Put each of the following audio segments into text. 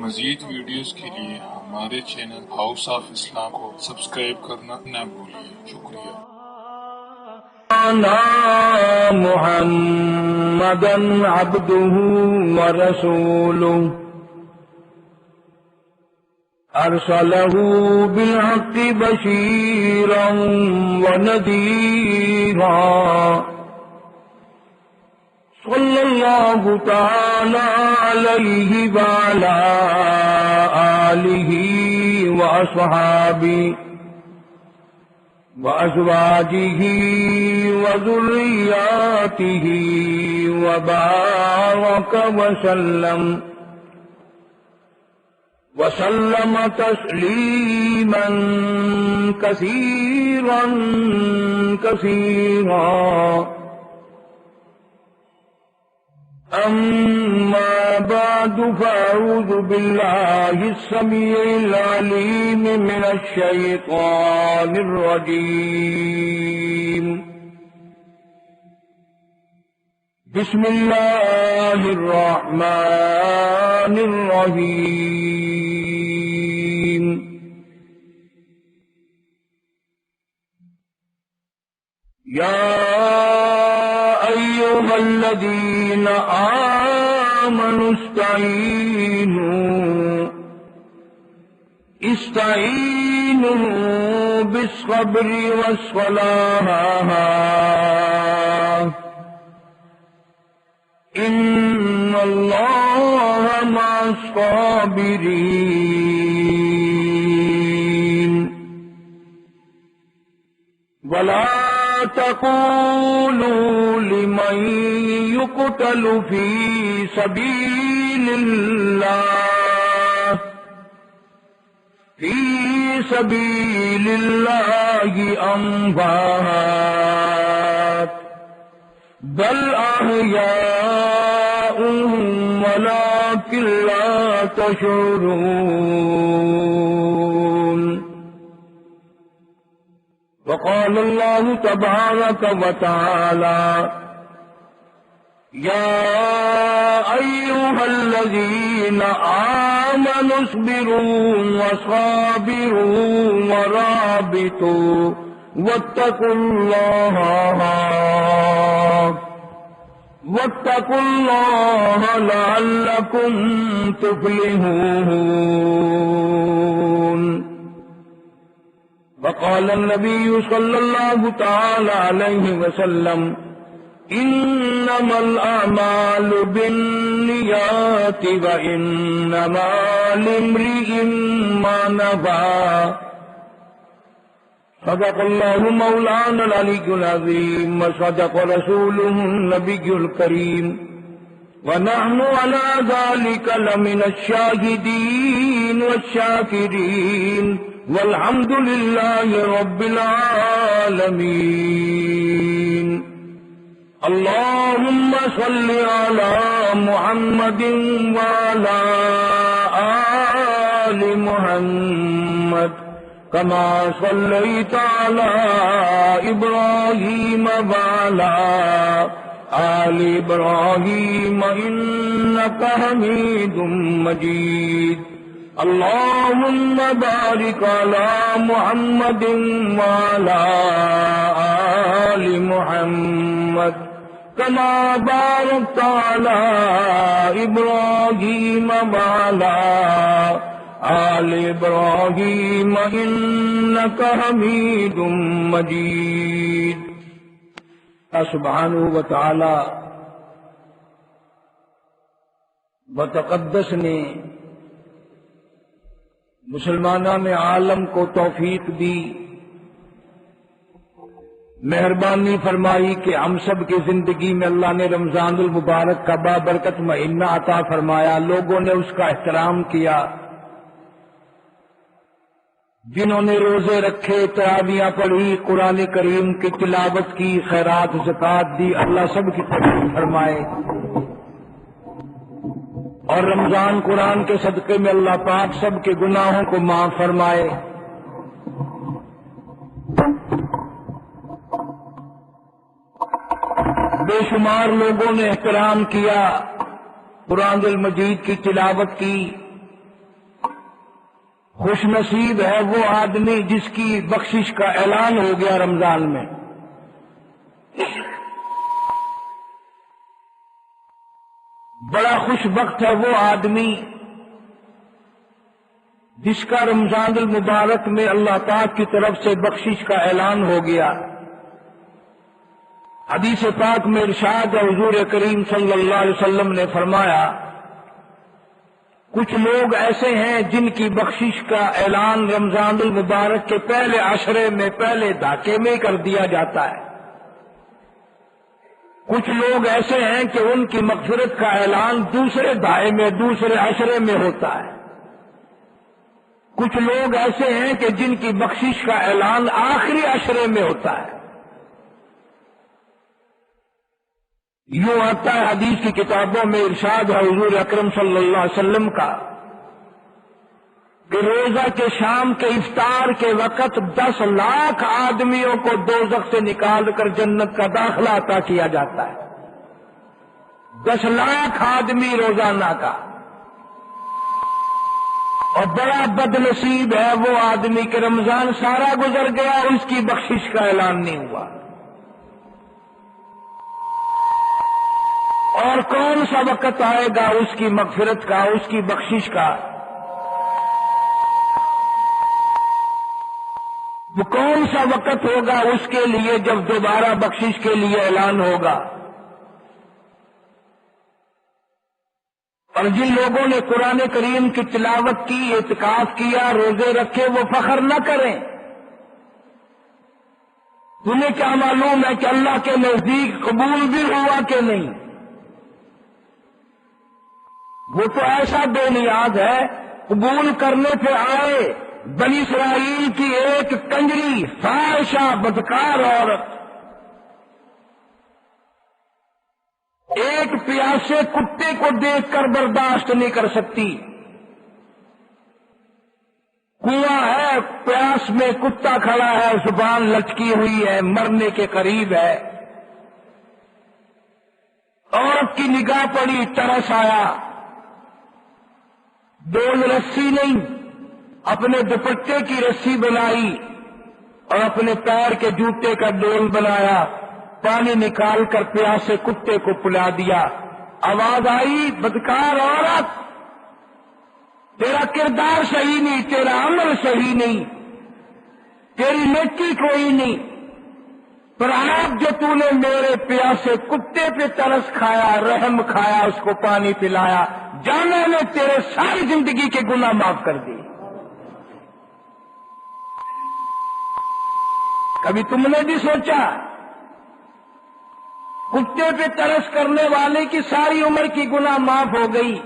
مزید ویڈیوز کے لیے ہمارے چینل ہاؤس آف اسلام کو سبسکرائب کرنا نہ بھولیے۔ شکریہ۔ محمدا عبده ورسوله أرسله بالحق بشيرا ونذيرا صلى الله تعالى عليه وعلى آله وأصحابه وأزواجه وذرياته وبارك وسلم تسليما كثيرا كثيرا. أما بعد فأعوذ بالله السميع العليم من الشيطان الرجيم. بسم الله الرحمن الرحيم. يا أيها الذين آمنوا استعينوا بالصبر والصلاة إن الله مع الصابرين. ولا تقولوا لمن يقتل في سبيل الله أموات بل أحياء ولكن لا تشعرون. وقال الله تبارك وتعالى يا أيها الذين آمنوا اصبروا وصابروا ورابطوا واتقوا الله لعلكم تفلحون. وقال النبي صلى الله تعالى عليه وسلم إنما الأعمال بالنيات وإنما لامرئ ما نوى. صدق الله مولانا العلي العظيم وصدق رسوله النبي الكريم ونحن على ذلك لمن الشاهدين والشاكرين والحمد لله رب العالمين. اللهم صل على محمد وعلى آل محمد كما صليت على إبراهيم وعلى آل إبراهيم إنك حميد مجيد. اللهم بارك على محمد وعلى آل محمد كما باركت على إبراهيم وعلى آل إبراهيم إنك حميد مجيد. سبحانہ وتعالی وتقدس نے مسلمانان عالم کو توفیق دی، مہربانی فرمائی کہ ہم سب کی زندگی میں اللہ نے رمضان المبارک کا بابرکت مہینہ عطا فرمایا. لوگوں نے اس کا احترام کیا، جنہوں نے روزے رکھے، تراویحیں پڑھی، قرآن کریم کی تلاوت کی، خیرات زکوٰۃ دی، اللہ سب کی قبول فرمائے. اور رمضان قرآن کے صدقے میں اللہ پاک سب کے گناہوں کو معاف فرمائے. بے شمار لوگوں نے احترام کیا، قرآن المجید کی تلاوت کی، خوش نصیب ہے وہ آدمی جس کی بخشش کا اعلان ہو گیا رمضان میں. بڑا خوش بخت ہے وہ آدمی جس کا رمضان المبارک میں اللہ تعالی کی طرف سے بخشش کا اعلان ہو گیا. حدیث پاک میں ارشاد ہے، حضور کریم صلی اللہ علیہ وسلم نے فرمایا، کچھ لوگ ایسے ہیں جن کی بخشش کا اعلان رمضان المبارک کے پہلے عشرے میں، پہلے دھاکے میں کر دیا جاتا ہے. کچھ لوگ ایسے ہیں کہ ان کی مغفرت کا اعلان دوسرے دھائے میں، دوسرے عشرے میں ہوتا ہے. کچھ لوگ ایسے ہیں کہ جن کی بخشش کا اعلان آخری عشرے میں ہوتا ہے. یوں آتا ہے حدیث کی کتابوں میں، ارشاد ہے حضور اکرم صلی اللہ علیہ وسلم کا کہ روزہ کے شام کے افطار کے وقت 10 لاکھ آدمیوں کو دوزخ سے نکال کر جنت کا داخلہ عطا کیا جاتا ہے. 10 لاکھ آدمی روزانہ کا. اور بڑا بد نصیب ہے وہ آدمی کہ رمضان سارا گزر گیا اور اس کی بخشش کا اعلان نہیں ہوا. اور کون سا وقت آئے گا اس کی مغفرت کا، اس کی بخشش کا؟ وہ کون سا وقت ہوگا اس کے لیے جب دوبارہ بخشش کے لیے اعلان ہوگا؟ اور جن لوگوں نے قرآن کریم کی تلاوت کی، اعتکاف کیا، روزے رکھے، وہ فخر نہ کریں. تمہیں کیا معلوم ہے کہ اللہ کے نزدیک قبول بھی ہوا کہ نہیں؟ وہ تو ایسا بے نیاز ہے، قبول کرنے پہ آئے بنی اسرائیل کی ایک کنجری فاحشہ بدکار عورت ایک پیاسے کتے کو دیکھ کر برداشت نہیں کر سکتی. کنواں ہے، پیاس میں کتا کھڑا ہے، زبان لٹکی ہوئی ہے، مرنے کے قریب ہے. عورت کی نگاہ پڑی، ترس آیا. ڈول رسی نہیں، اپنے دوپٹے کی رسی بنائی اور اپنے پیر کے جوتے کا ڈول بنایا، پانی نکال کر پیاسے کتے کو پلا دیا. آواز آئی، بدکار عورت، تیرا کردار صحیح نہیں، تیرا عمل صحیح نہیں، تیری نیکی کوئی نہیں، پر آج جو تو نے میرے پیاسے کتے پہ ترس کھایا، رحم کھایا، اس کو پانی پلایا، جانا نے تیرے ساری زندگی کے گناہ معاف کر دی. کبھی تم نے بھی سوچا کتے پہ ترس کرنے والے کی ساری عمر کی گناہ معاف ہو گئی؟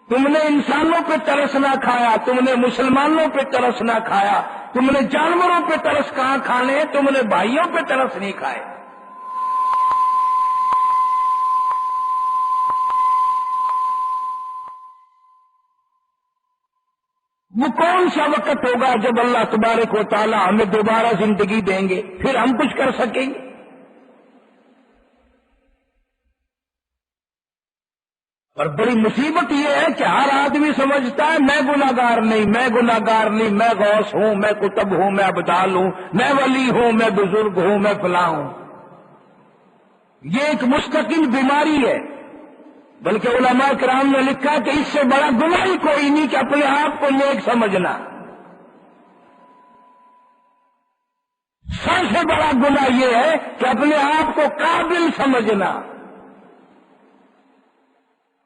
تم نے انسانوں پہ ترس نہ کھایا، تم نے مسلمانوں پہ ترس نہ کھایا، تم نے جانوروں پہ ترس کہاں کھانے، تم نے بھائیوں پہ ترس نہیں کھائے. وہ کون سا وقت ہوگا جب اللہ تبارک و تعالی ہمیں دوبارہ زندگی دیں گے، پھر ہم کچھ کر سکیں گے؟ اور بڑی مصیبت یہ ہے کہ ہر آدمی سمجھتا ہے میں گناہگار نہیں، میں گناہگار نہیں، میں غوث ہوں، میں قطب ہوں، میں ابدال ہوں، میں ولی ہوں، میں بزرگ ہوں، میں فلاں ہوں. یہ ایک مستقل بیماری ہے. بلکہ علماء کرام نے لکھا کہ اس سے بڑا گناہ ہی کوئی نہیں کہ اپنے آپ کو نیک سمجھنا. سب سے بڑا گناہ یہ ہے کہ اپنے آپ کو قابل سمجھنا.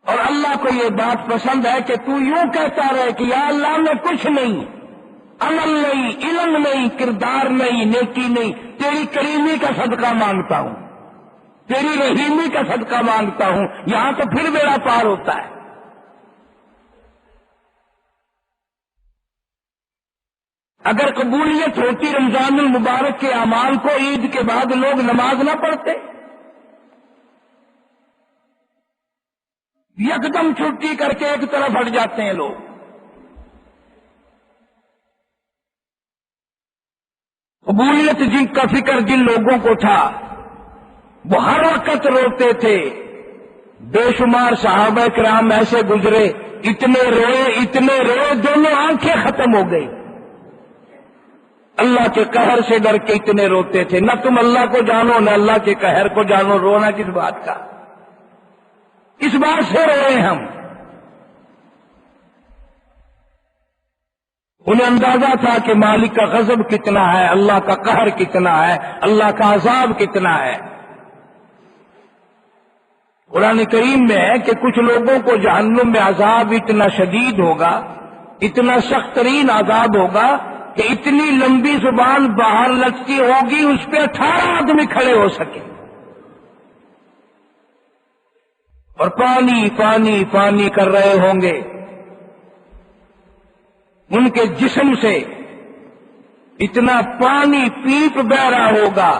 اور اللہ کو یہ بات پسند ہے کہ تو یوں کہتا رہے کہ یا اللہ میں کچھ نہیں، عمل نہیں، علم نہیں، کردار نہیں، نیکی نہیں، تیری کریمی کا صدقہ مانگتا ہوں، تیری رحیمی کا صدقہ مانگتا ہوں. یہاں تو پھر بیڑا پار ہوتا ہے. اگر قبولیت ہوتی رمضان المبارک کے اعمال کو، عید کے بعد لوگ نماز نہ پڑھتے، یکدم چھٹی کر کے ایک طرف ہٹ جاتے ہیں لوگ. قبولیت جن کا فکر جن لوگوں کو تھا وہ ہر وقت روتے تھے. بے شمار صحابہ کرام ایسے گزرے اتنے روئے دونوں آنکھیں ختم ہو گئی. اللہ کے قہر سے ڈر کے اتنے روتے تھے. نہ تم اللہ کو جانو نہ اللہ کے قہر کو جانو. رونا کس بات کا؟ اس بات سے روئے ہم. انہیں اندازہ تھا کہ مالک کا غضب کتنا ہے، اللہ کا قہر کتنا ہے، اللہ کا عذاب کتنا ہے. قرآن کریم میں ہے کہ کچھ لوگوں کو جہنم میں عذاب اتنا شدید ہوگا، اتنا سخت ترین عذاب ہوگا کہ اتنی لمبی زبان باہر لگتی ہوگی اس پہ 18 آدمی کھڑے ہو سکے. اور پانی پانی پانی کر رہے ہوں گے. ان کے جسم سے اتنا پانی پیپ بہ رہا ہوگا.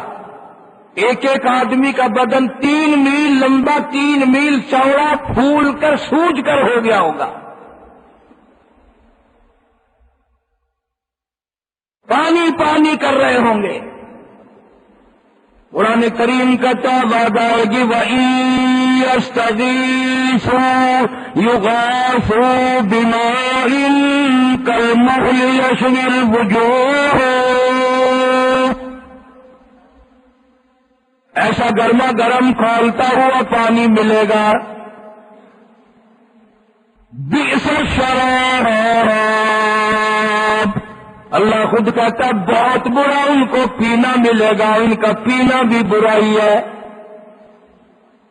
ایک ایک آدمی کا بدن 3 میل لمبا 3 میل چوڑا پھول کر سوج کر ہو گیا ہوگا. پانی پانی کر رہے ہوں گے. قرآن کریم کا وعدہ ہے کہ وَإِن يَسْتَغِيثُوا يُغَاثُوا بِمَاءٍ كَالْمُهْلِ يَشْوِي الْوُجُوهَ. ایسا گرما گرم کھولتا ہوا پانی ملے گا. بئس الشراب، اللہ خود کہتا ہے بہت برا ان کو پینا ملے گا. ان کا پینا بھی برائی ہے.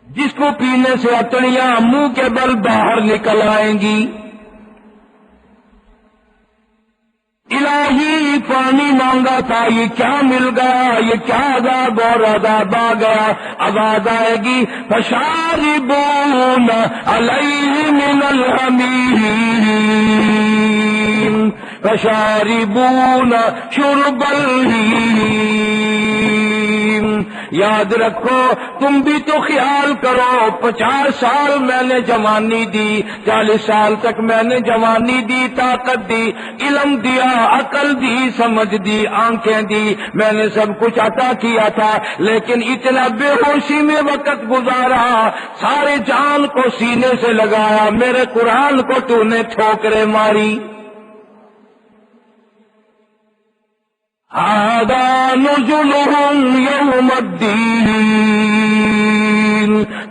جس کو پینے سے اتڑیاں منہ کے بل باہر نکل آئیں گی. الہی پانی مانگا تھا، یہ کیا مل گیا؟ یہ کیا عذاب اور عذاب آ گیا؟ آواز آئے گی فشاربون علیہ من الحمیم فشاربون شرب الہیم. یاد رکھو، تم بھی تو خیال کرو. 50 سال میں نے جوانی دی، 40 سال تک میں نے جوانی دی، طاقت دی، علم دیا، عقل دی، سمجھ دی، آنکھیں دی، میں نے سب کچھ عطا کیا تھا. لیکن اتنا بے ہوشی میں وقت گزارا، سارے جان کو سینے سے لگایا، میرے قرآن کو تو نے ٹھوکریں ماری. هذا نزلهم يوم الدين.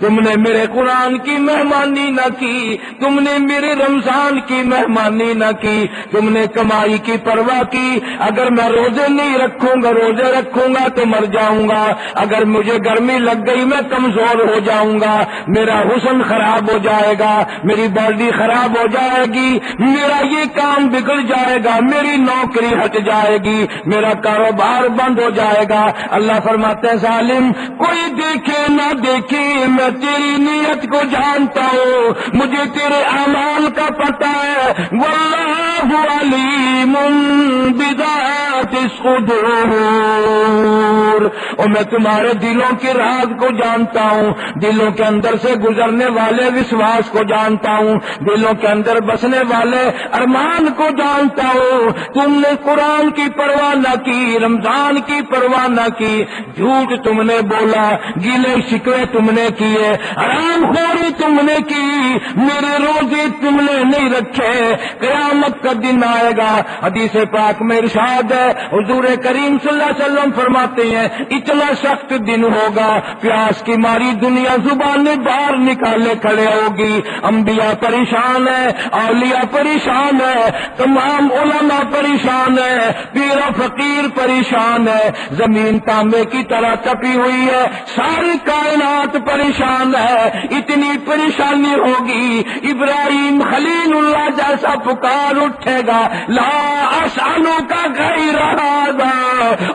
تم نے میرے قرآن کی مہمانی نہ کی، تم نے میرے رمضان کی مہمانی نہ کی، تم نے کمائی کی پرواہ کی. اگر میں روزے نہیں رکھوں گا، روزے رکھوں گا تو مر جاؤں گا. اگر مجھے گرمی لگ گئی میں کمزور ہو جاؤں گا، میرا حسن خراب ہو جائے گا، میری باڈی خراب ہو جائے گی، میرا یہ کام بگڑ جائے گا، میری نوکری ہٹ جائے گی، میرا کاروبار بند ہو جائے گا. اللہ فرماتے ہیں ظالم، کوئی دیکھے نہ دیکھے میں تیری نیت کو جانتا ہوں، مجھے تیرے اعمال کا پتہ ہے. واللہ علیم بذات الصدور. اور میں تمہارے دلوں کے راز کو جانتا ہوں، دلوں کے اندر سے گزرنے والے وشواس کو جانتا ہوں، دلوں کے اندر بسنے والے ارمان کو جانتا ہوں. تم نے قرآن کی پرواہ نہ کی، رمضان کی پرواہ نہ کی، جھوٹ تم نے بولا، گیلے شکوے تم نے کیے، حرام خوری تم نے کی، میرے روزے تم نے نہیں رکھے. قیامت کا دن آئے گا. حدیث پاک میں ارشاد ہے، حضور کریم صلی اللہ علیہ وسلم فرماتے ہیں اتنا سخت دن ہوگا، پیاس کی ماری دنیا زبانیں باہر نکالے کھڑے ہوگی. انبیاء پریشان ہے، اولیاء پریشان ہے، تمام علماء پریشان ہے، پیر و فقیر پریشان ہے، زمین تانبے کی طرح تپی ہوئی ہے، ساری کائنات پریشان ہے. اتنی پریشانی ہوگی، ابراہیم خلیل اللہ جیسا پکار اٹھے گا، لا اسألک غیر ھذا،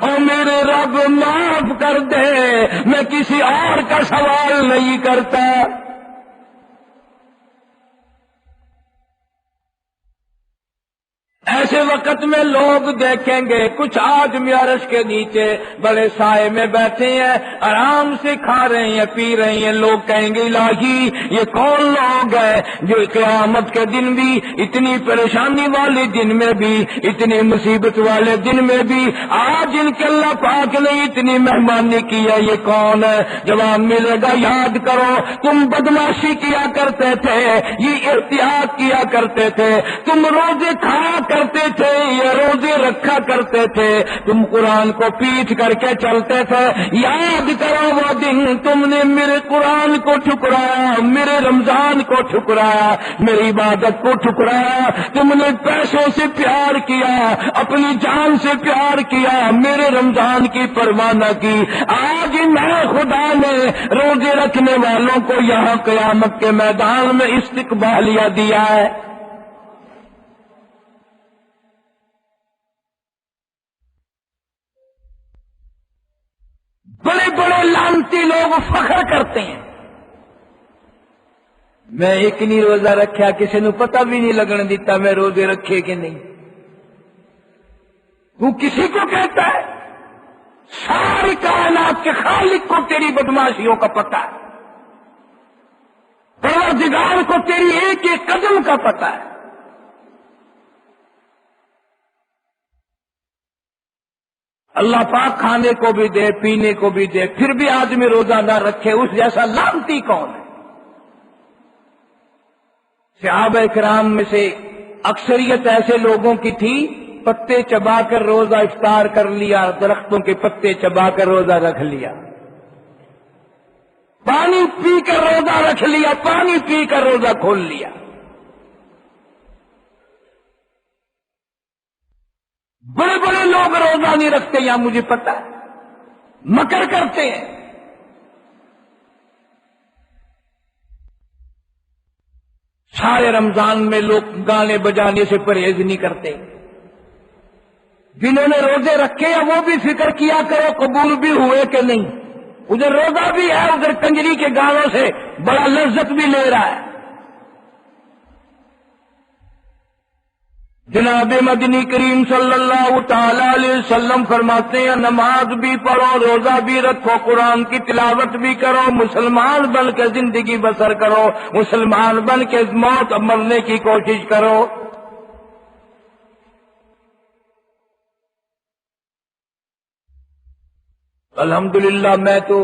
او میرے رب معاف کر دے، میں کسی اور کا سوال نہیں کرتا. ایسا ایسے وقت میں لوگ دیکھیں گے کچھ آدمی عرش کے نیچے بڑے سائے میں بیٹھے ہیں، آرام سے کھا رہے ہیں پی رہے ہیں، لوگ کہیں گے الہی یہ کون لوگ ہیں جو قیامت کے دن بھی، اتنی پریشانی والے دن میں بھی، اتنی مصیبت والے دن میں بھی آج ان کے اللہ پاک نے اتنی مہمانی کی ہے، یہ کون ہے؟ جواب ملے گا یاد کرو تم بدماشی کیا کرتے تھے، یہ احتیاط کیا کرتے تھے، تم روزے کھایا کرتے تھے یا روزے رکھا کرتے تھے، تم قرآن کو پیٹ کر کے چلتے تھے، یاد کرو وہ دن تم نے میرے قرآن کو ٹھکرایا، میرے رمضان کو ٹھکرایا، میری عبادت کو ٹھکرایا، تم نے پیسوں سے پیار کیا، اپنی جان سے پیار کیا، میرے رمضان کی پرواہ نہ کی۔ آج میں خدا نے روزے رکھنے والوں کو یہاں قیامت کے میدان میں استقبالیہ دیا ہے۔ بڑے بڑے لعنتی لوگ فخر کرتے ہیں، میں ایک نہیں روزہ رکھا، کسی نے پتہ بھی نہیں لگن دیتا میں روزے رکھے کہ نہیں۔ تو کسی کو کہتا ہے؟ ساری کائنات کے خالق کو تیری بدماشیوں کا پتہ ہے، پروردگار کو تیری ایک ایک قدم کا پتہ ہے۔ اللہ پاک کھانے کو بھی دے، پینے کو بھی دے، پھر بھی آدمی روزہ نہ رکھے، اس جیسا لعنتی کون ہے؟ صحابہ کرام میں سے اکثریت ایسے لوگوں کی تھی، پتے چبا کر روزہ افطار کر لیا، درختوں کے پتے چبا کر روزہ رکھ لیا، پانی پی کر روزہ رکھ لیا، پانی پی کر روزہ کھول لیا۔ بڑے بڑے لوگ روزہ نہیں رکھتے، یا مجھے پتا ہے، مکر کرتے ہیں۔ سارے رمضان میں لوگ گانے بجانے سے پرہیز نہیں کرتے۔ جنہوں نے روزے رکھے ہیں وہ بھی فکر کیا کرو قبول بھی ہوئے کہ نہیں۔ ادھر روزہ بھی ہے، ادھر کنجری کے گانوں سے بڑا لذت بھی لے رہا ہے۔ جناب مدنی کریم صلی اللہ تعالی علیہ وسلم فرماتے ہیں نماز بھی پڑھو، روزہ بھی رکھو، قرآن کی تلاوت بھی کرو، مسلمان بن کے زندگی بسر کرو، مسلمان بن کے موت مرنے کی کوشش کرو۔ الحمدللہ میں تو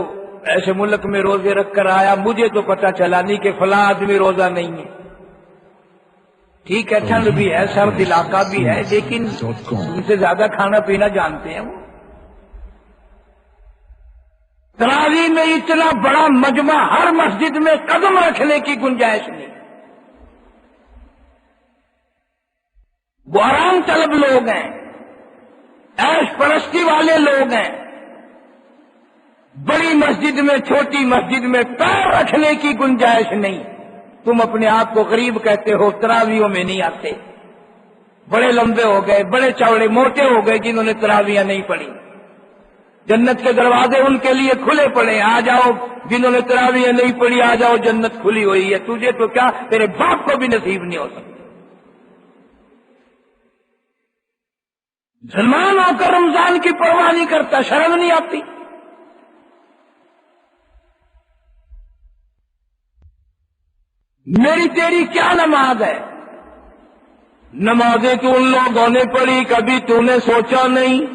ایسے ملک میں روزے رکھ کر آیا، مجھے تو پتہ چلا نہیں کہ فلاں آدمی روزہ نہیں ہے۔ ٹھیک ہے، ٹھنڈ بھی ہے، سرد علاقہ بھی ہے، لیکن ان سے زیادہ کھانا پینا جانتے ہیں وہ۔ تراویح میں اتنا بڑا مجمع، ہر مسجد میں قدم رکھنے کی گنجائش نہیں۔ وہ آرام طلب لوگ ہیں، عیش پرستی والے لوگ ہیں۔ بڑی مسجد میں چھوٹی مسجد میں پیر رکھنے کی گنجائش نہیں۔ تم اپنے آپ کو غریب کہتے ہو، تراویحوں میں نہیں آتے، بڑے لمبے ہو گئے، بڑے چوڑے موٹے ہو گئے جنہوں نے تراویح نہیں پڑھی۔ جنت کے دروازے ان کے لیے کھلے پڑے، آ جاؤ جنہوں نے تراویح نہیں پڑھی، آ جاؤ جنت کھلی ہوئی ہے، تجھے تو کیا تیرے باپ کو بھی نصیب نہیں ہو سکتا۔ مسلمان ہو کر رمضان کی پرواہ نہیں کرتا، شرم نہیں آتی؟ میری تیری کیا نماز ہے؟ نمازیں تو ان لوگوں نے پڑھی، کبھی تو نے سوچا نہیں؟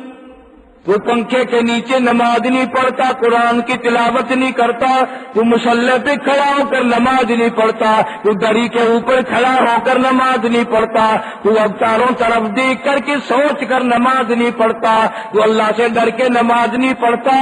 تو پنکھے کے نیچے نماز نہیں پڑھتا، قرآن کی تلاوت نہیں کرتا، تو مصلی پہ کھڑا ہو کر نماز نہیں پڑھتا، تو دری کے اوپر کھڑا ہو کر نماز نہیں پڑھتا، تو اب چاروں طرف دیکھ کر کے سوچ کر نماز نہیں پڑھتا، تو اللہ سے ڈر کے نماز نہیں پڑھتا۔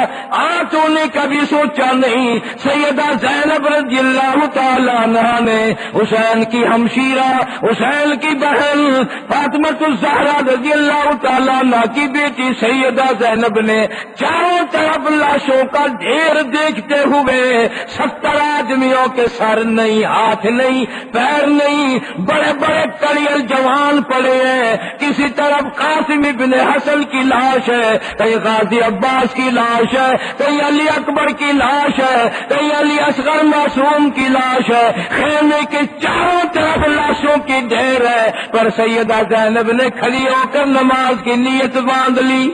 تو نے کبھی سوچا نہیں سیدہ زینب رضی اللہ تعالی عنہا نے حسین کی ہمشیرہ، حسین کی بہن فاطمہ الزہرا رضی اللہ تعالی عنہا کی بیٹی سیدہ زینب نے چاروں طرف لاشوں کا ڈھیر دیکھتے ہوئے 70 آدمیوں کے سر نہیں، ہاتھ نہیں، پیر نہیں، بڑے بڑے کڑیل جوان پڑے ہیں. کسی طرف قاسم ابن حسن کی لاش ہے، کہیں غازی عباس کی لاش ہے، کہیں علی اکبر کی لاش ہے، کہیں علی اصغر معصوم کی لاش ہے. خیمے کے چاروں طرف لاشوں کی ڈھیر ہے، پر سیدہ زینب نے کھڑی ہو کر نماز کی نیت باندھ لی.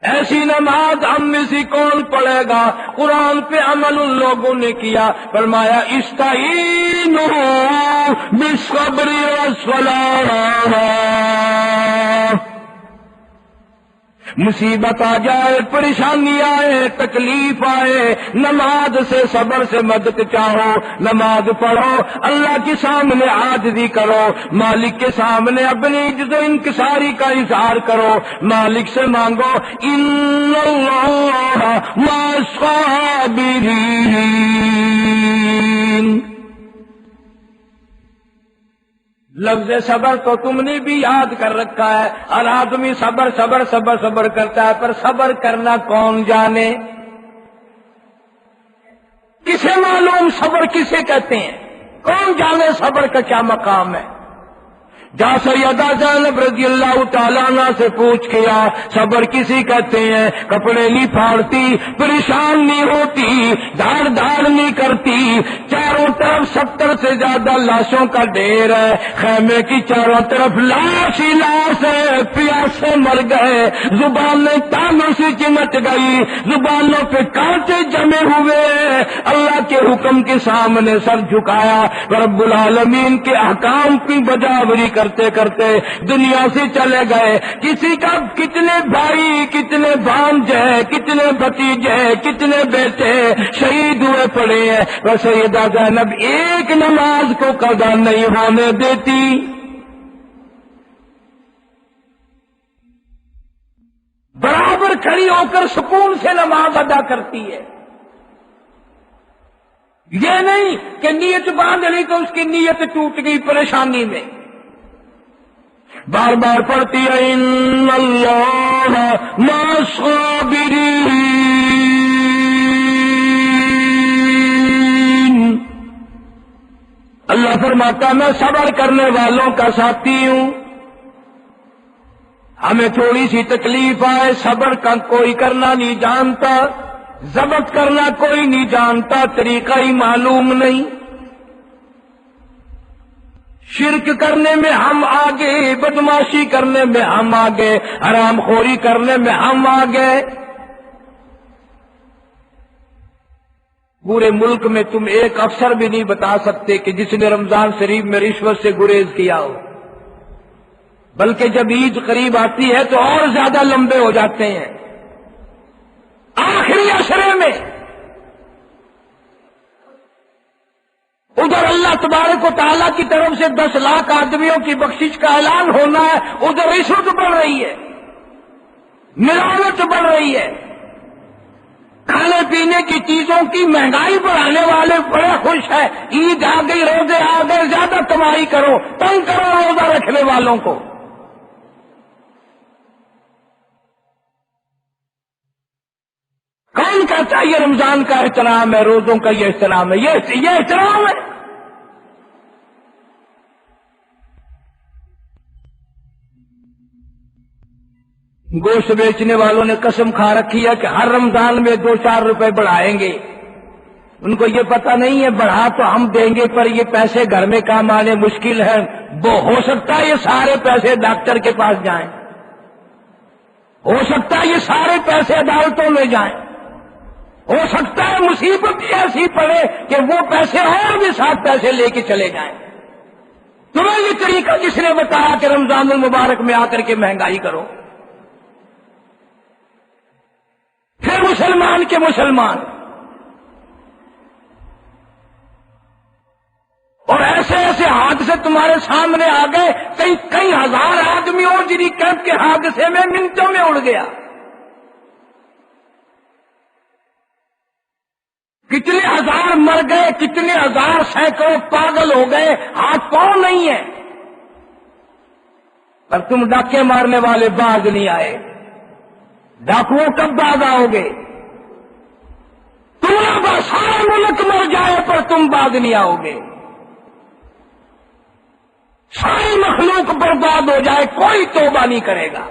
ایسی نماز ہم میں سے کون پڑھے گا؟ قرآن پہ عمل ان لوگوں نے کیا. فرمایا استعینوا بالصبر والصلاۃ. مصیبت آ جائے، پریشانی آئے، تکلیف آئے، نماز سے صبر سے مدد چاہو، نماز پڑھو، اللہ کے سامنے عاجزی کرو، مالک کے سامنے اپنی عجز و انکساری کا اظہار کرو، مالک سے مانگو ان اللہ مع الصابرین. لفظ صبر تو تم نے بھی یاد کر رکھا ہے. ہر آدمی صبر صبر صبر صبر کرتا ہے، پر صبر کرنا کون جانے؟ کسے معلوم صبر کسے کہتے ہیں؟ کون جانے صبر کا کیا مقام ہے؟ جا سیدہ زینب رضی اللہ تعالیٰ عنہ سے پوچھ کیا صبر کسی کہتے ہیں؟ کپڑے نہیں پھاڑتی، پریشان نہیں ہوتی، دھاڑ دھاڑ نہیں کرتی، چاروں طرف 70 سے زیادہ لاشوں کا ڈھیر ہے، خیمے کی چاروں طرف لاش ہی لاش ہے، پیاسے مر گئے، زبانیں تانوں سے چمٹ گئی، زبانوں پہ کانٹے جمے ہوئے، اللہ کے حکم کے سامنے سر جھکایا، رب العالمین کے احکام کی بجاوری کرتے کرتے دنیا سے چلے گئے. کسی کا کتنے بھائی، کتنے بھانجے، کتنے بھتیجے، کتنے بیٹے شہید ہوئے پڑے ہیں، اور سیدہ زینب ایک نماز کو قضا نہیں ہونے دیتی. برابر کھڑی ہو کر سکون سے نماز ادا کرتی ہے. یہ نہیں کہ نیت باندھ لی تو اس کی نیت ٹوٹ گئی پریشانی میں. بار بار پڑھتی ہے ان اللہ مع الصابرین. اللہ فرماتا میں صبر کرنے والوں کا ساتھی ہوں. ہمیں تھوڑی سی تکلیف آئے، صبر کا کوئی کرنا نہیں جانتا، ضبط کرنا کوئی نہیں جانتا، طریقہ ہی معلوم نہیں. شرک کرنے میں ہم آگے، بدماشی کرنے میں ہم آگے، حرام خوری کرنے میں ہم آگے. پورے ملک میں تم ایک افسر بھی نہیں بتا سکتے کہ جس نے رمضان شریف میں رشوت سے گریز کیا ہو، بلکہ جب عید قریب آتی ہے تو اور زیادہ لمبے ہو جاتے ہیں. آخری عشرے میں ادھر اللہ تبارک و تعالیٰ کی طرف سے 10 لاکھ آدمیوں کی بخشش کا اعلان ہونا ہے، ادھر رشوت بڑھ رہی ہے، ملاوٹ بڑھ رہی ہے. کھانے پینے کی چیزوں کی مہنگائی بڑھانے والے بڑے خوش ہیں، عید آ گئی، روزے آ گئے، زیادہ کمائی کرو، تنگ کرو روزہ رکھنے والوں کو. کون کہتا ہے یہ رمضان کا احترام ہے، روزوں کا یہ احترام ہے؟ یہ احترام ہے. گوشت بیچنے والوں نے قسم کھا رکھی ہے کہ ہر رمضان میں 2-4 روپے بڑھائیں گے. ان کو یہ پتہ نہیں ہے بڑھا تو ہم دیں گے، پر یہ پیسے گھر میں کام آنے مشکل ہے. وہ ہو سکتا ہے یہ سارے پیسے ڈاکٹر کے پاس جائیں، ہو سکتا ہے یہ سارے پیسے عدالتوں میں جائیں، ہو سکتا ہے مصیبت ایسی پڑے کہ وہ پیسے اور بھی 7 پیسے لے کے چلے جائیں. تمہیں یہ طریقہ کس نے بتایا کہ رمضان المبارک میں آ کر کے مہنگائی کرو؟ پھر مسلمان کے مسلمان، اور ایسے ایسے حادثے تمہارے سامنے آ گئے، کئی ہزار آدمی اور جنہیں کیمپ کے حادثے میں منٹوں میں اڑ گیا. کتنے ہزار مر گئے، کتنے ہزار سینکڑوں پاگل ہو گئے، ہاتھ پاؤں نہیں ہے. پر تم ڈاکے مارنے والے باز نہیں آئے، ڈاکوؤں کب باز آؤ گے؟ تمہارا سارا ملک مر جائے پر تم باز نہیں آؤ گے، ساری مخلوق برباد ہو جائے کوئی توبہ نہیں کرے گا۔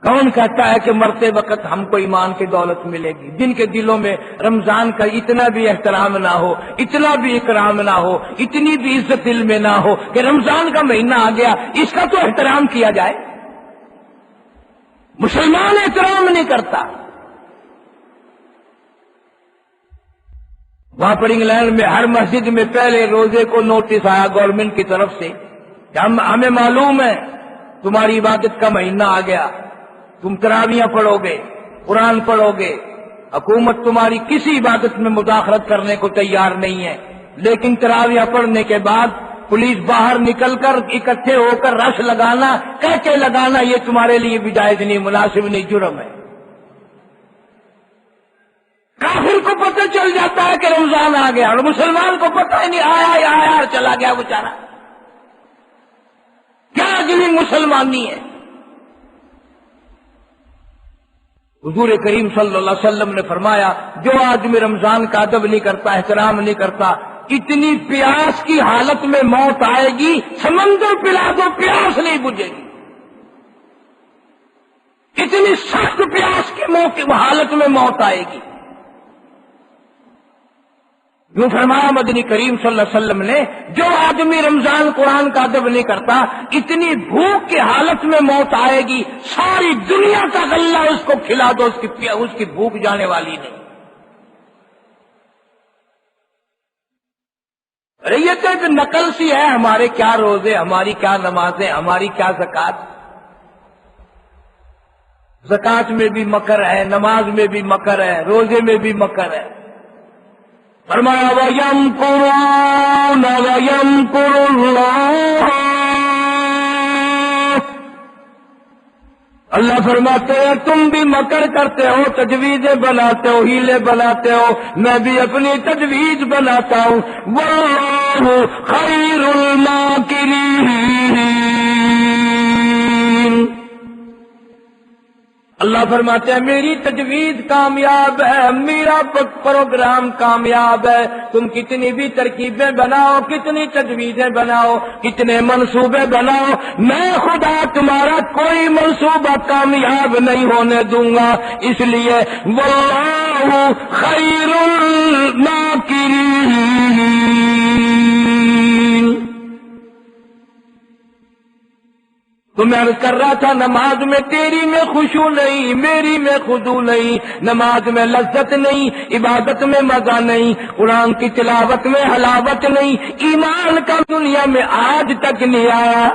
کون کہتا ہے کہ مرتے وقت ہم کو ایمان کی دولت ملے گی؟ جن کے دلوں میں رمضان کا اتنا بھی احترام نہ ہو، اتنا بھی اکرام نہ ہو، اتنی بھی عزت دل میں نہ ہو کہ رمضان کا مہینہ آ گیا اس کا تو احترام کیا جائے۔ مسلمان احترام نہیں کرتا۔ وہاں پر انگلینڈ میں ہر مسجد میں پہلے روزے کو نوٹس آیا گورنمنٹ کی طرف سے کہ ہمیں معلوم ہے تمہاری عبادت کا مہینہ آ گیا، تم تراویاں پڑھو گے، قرآن پڑھو گے، حکومت تمہاری کسی عبادت میں مداخلت کرنے کو تیار نہیں ہے، لیکن تراویاں پڑھنے کے بعد پولیس باہر نکل کر اکٹھے ہو کر رش لگانا، کہہ کے لگانا، یہ تمہارے لیے بھی جائز نہیں، مناسب نہیں، جرم ہے۔ کافر کو پتہ چل جاتا ہے کہ رمضان آ گیا اور مسلمان کو پتہ ہی نہیں، آیا اور چلا گیا بیچارہ، کیا اجلی مسلمانی ہے۔ حضور کریم صلی اللہ علیہ وسلم نے فرمایا جو آدمی رمضان کا ادب نہیں کرتا، احترام نہیں کرتا، اتنی پیاس کی حالت میں موت آئے گی، سمندر پلا دو پیاس نہیں بجھے گی، اتنی سخت پیاس کی حالت میں موت آئے گی۔ یوں فرمایا مدنی کریم صلی اللہ علیہ وسلم نے جو آدمی رمضان قرآن کا ادب نہیں کرتا، اتنی بھوک کی حالت میں موت آئے گی، ساری دنیا کا غلہ اس کو کھلا دو، اس کی بھوک جانے والی نہیں۔ ارے یہ تو ایک نقل سی ہے، ہمارے کیا روزے، ہماری کیا نمازیں، ہماری کیا زکوٰۃ۔ زکوٰۃ میں بھی مکر ہے، نماز میں بھی مکر ہے، روزے میں بھی مکر ہے۔ فرمایا وَيَمْكُرُونَ وَيَمْكُرُ اللَّهُ، اللہ فرماتے ہیں تم بھی مکر کرتے ہو، تجویزیں بناتے ہو، ہیلے بناتے ہو، میں بھی اپنی تجویز بناتا ہوں۔ وَاللَّهُ خَيْرُ الْمَاكِرِينَ، اللہ فرماتے ہیں میری تجویز کامیاب ہے، میرا پروگرام کامیاب ہے۔ تم کتنی بھی ترکیبیں بناؤ، کتنی تجویزیں بناؤ، کتنے منصوبے بناؤ، میں خدا تمہارا کوئی منصوبہ کامیاب نہیں ہونے دوں گا۔ اس لیے واللہ خیر الماکرین۔ تو میں عرض کر رہا تھا نماز میں تیری میں خشوع نہیں، میری میں خضوع نہیں، نماز میں لذت نہیں، عبادت میں مزہ نہیں، قرآن کی تلاوت میں حلاوت نہیں، ایمان کا دنیا میں آج تک نہیں آیا۔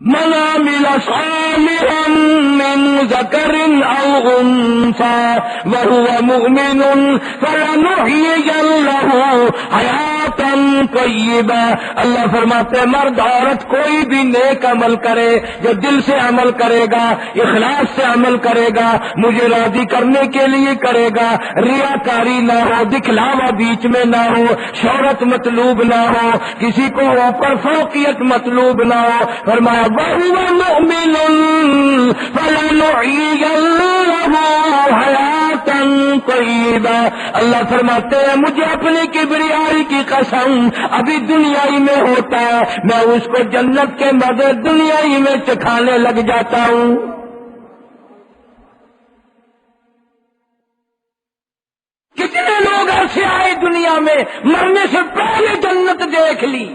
من عمل صالحا من ذکر او انثى وهو مؤمن فلنحيينه حیاتا طیبہ۔ اللہ فرماتے ہیں مرد عورت کوئی بھی نیک عمل کرے، جو دل سے عمل کرے گا، اخلاص سے عمل کرے گا، مجھے راضی کرنے کے لیے کرے گا، ریاکاری نہ ہو، دکھلاوا بیچ میں نہ ہو، شہرت مطلوب نہ ہو، کسی کو اوپر فوقیت مطلوب نہ ہو۔ فرمایا وَهُوَ مُؤْمِنٌ فَلَنُحْيِيَنَّهُ حَيَاةً طَيِّبَةً۔ اللہ فرماتے ہیں مجھے اپنی کبریائی کی قسم، ابھی دنیا ہی میں ہوتا ہے میں اس کو جنت کے مزے دنیا ہی میں چکھانے لگ جاتا ہوں۔ کتنے لوگ ایسے آئے دنیا میں مرنے سے پہلے جنت دیکھ لی،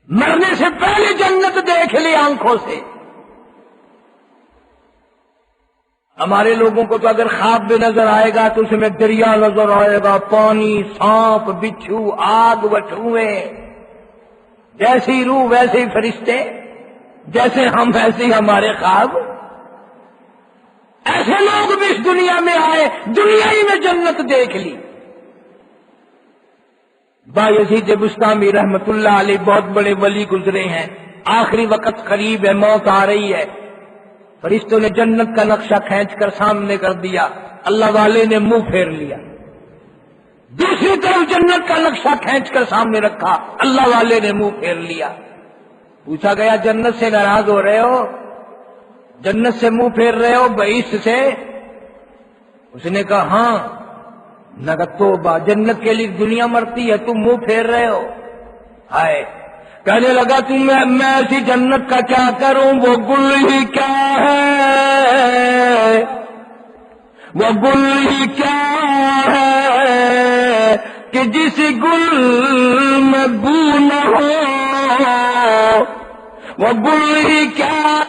مرنے سے پہلے جنت دیکھ لی آنکھوں سے۔ ہمارے لوگوں کو تو اگر خواب میں نظر آئے گا تو اس میں دریا نظر آئے گا، پانی، سانپ، بچھو، آگ، وٹھوئے، جیسی روح ویسے ہی فرشتے، جیسے ہم ویسے ہی ہمارے خواب۔ ایسے لوگ بھی اس دنیا میں آئے، دنیا ہی میں جنت دیکھ لی۔ بایزید بستامی رحمت اللہ علیہ بہت بڑے ولی گزرے ہیں، آخری وقت قریب ہے، موت آ رہی ہے، فرشتوں نے جنت کا نقشہ کھینچ کر سامنے کر دیا، اللہ والے نے منہ پھیر لیا۔ دوسری طرف جنت کا نقشہ کھینچ کر سامنے رکھا، اللہ والے نے منہ پھیر لیا۔ پوچھا گیا جنت سے ناراض ہو رہے ہو، جنت سے منہ پھیر رہے ہو بہشت سے؟ اس نے کہا ہاں۔ نہ کہا توبہ، جنت کے لیے دنیا مرتی ہے، تم منہ پھیر رہے ہو؟ ہائے، کہنے لگا میں ایسی جنت کا کیا کروں، وہ گل ہی کیا ہے، وہ گل ہی کیا ہے کہ جس گل میں بو نہ ہو، وہ گل ہی کیا،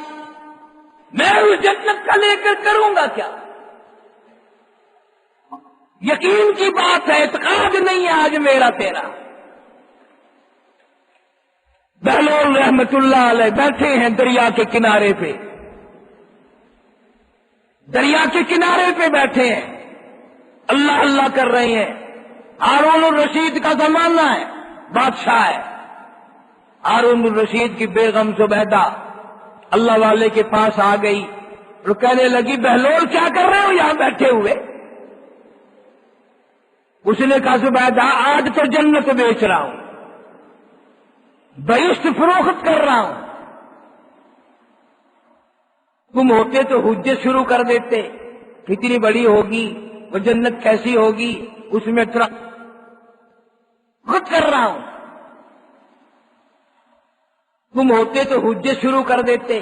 میں اس جنت کا لے کر کروں گا کیا؟ یقین کی بات ہے، اعتقاد نہیں ہے آج میرا تیرا۔ بہلول رحمت اللہ علیہ بیٹھے ہیں دریا کے کنارے پہ، دریا کے کنارے پہ بیٹھے ہیں، اللہ اللہ کر رہے ہیں۔ ہارون الرشید کا زمانہ ہے، بادشاہ ہے۔ ہارون الرشید کی بیگم زبیدہ اللہ والے کے پاس آ گئی اور کہنے لگی بہلول کیا کر رہے ہو یہاں بیٹھے ہوئے؟ اس نے کہا زبیدہ آج تو جنت بیچ رہا ہوں، بہشت فروخت کر رہا ہوں، تم ہوتے تو حجت شروع کر دیتے، کتنی بڑی ہوگی وہ جنت، کیسی ہوگی، اس میں خود کر رہا ہوں، تم ہوتے تو حجت شروع کر دیتے،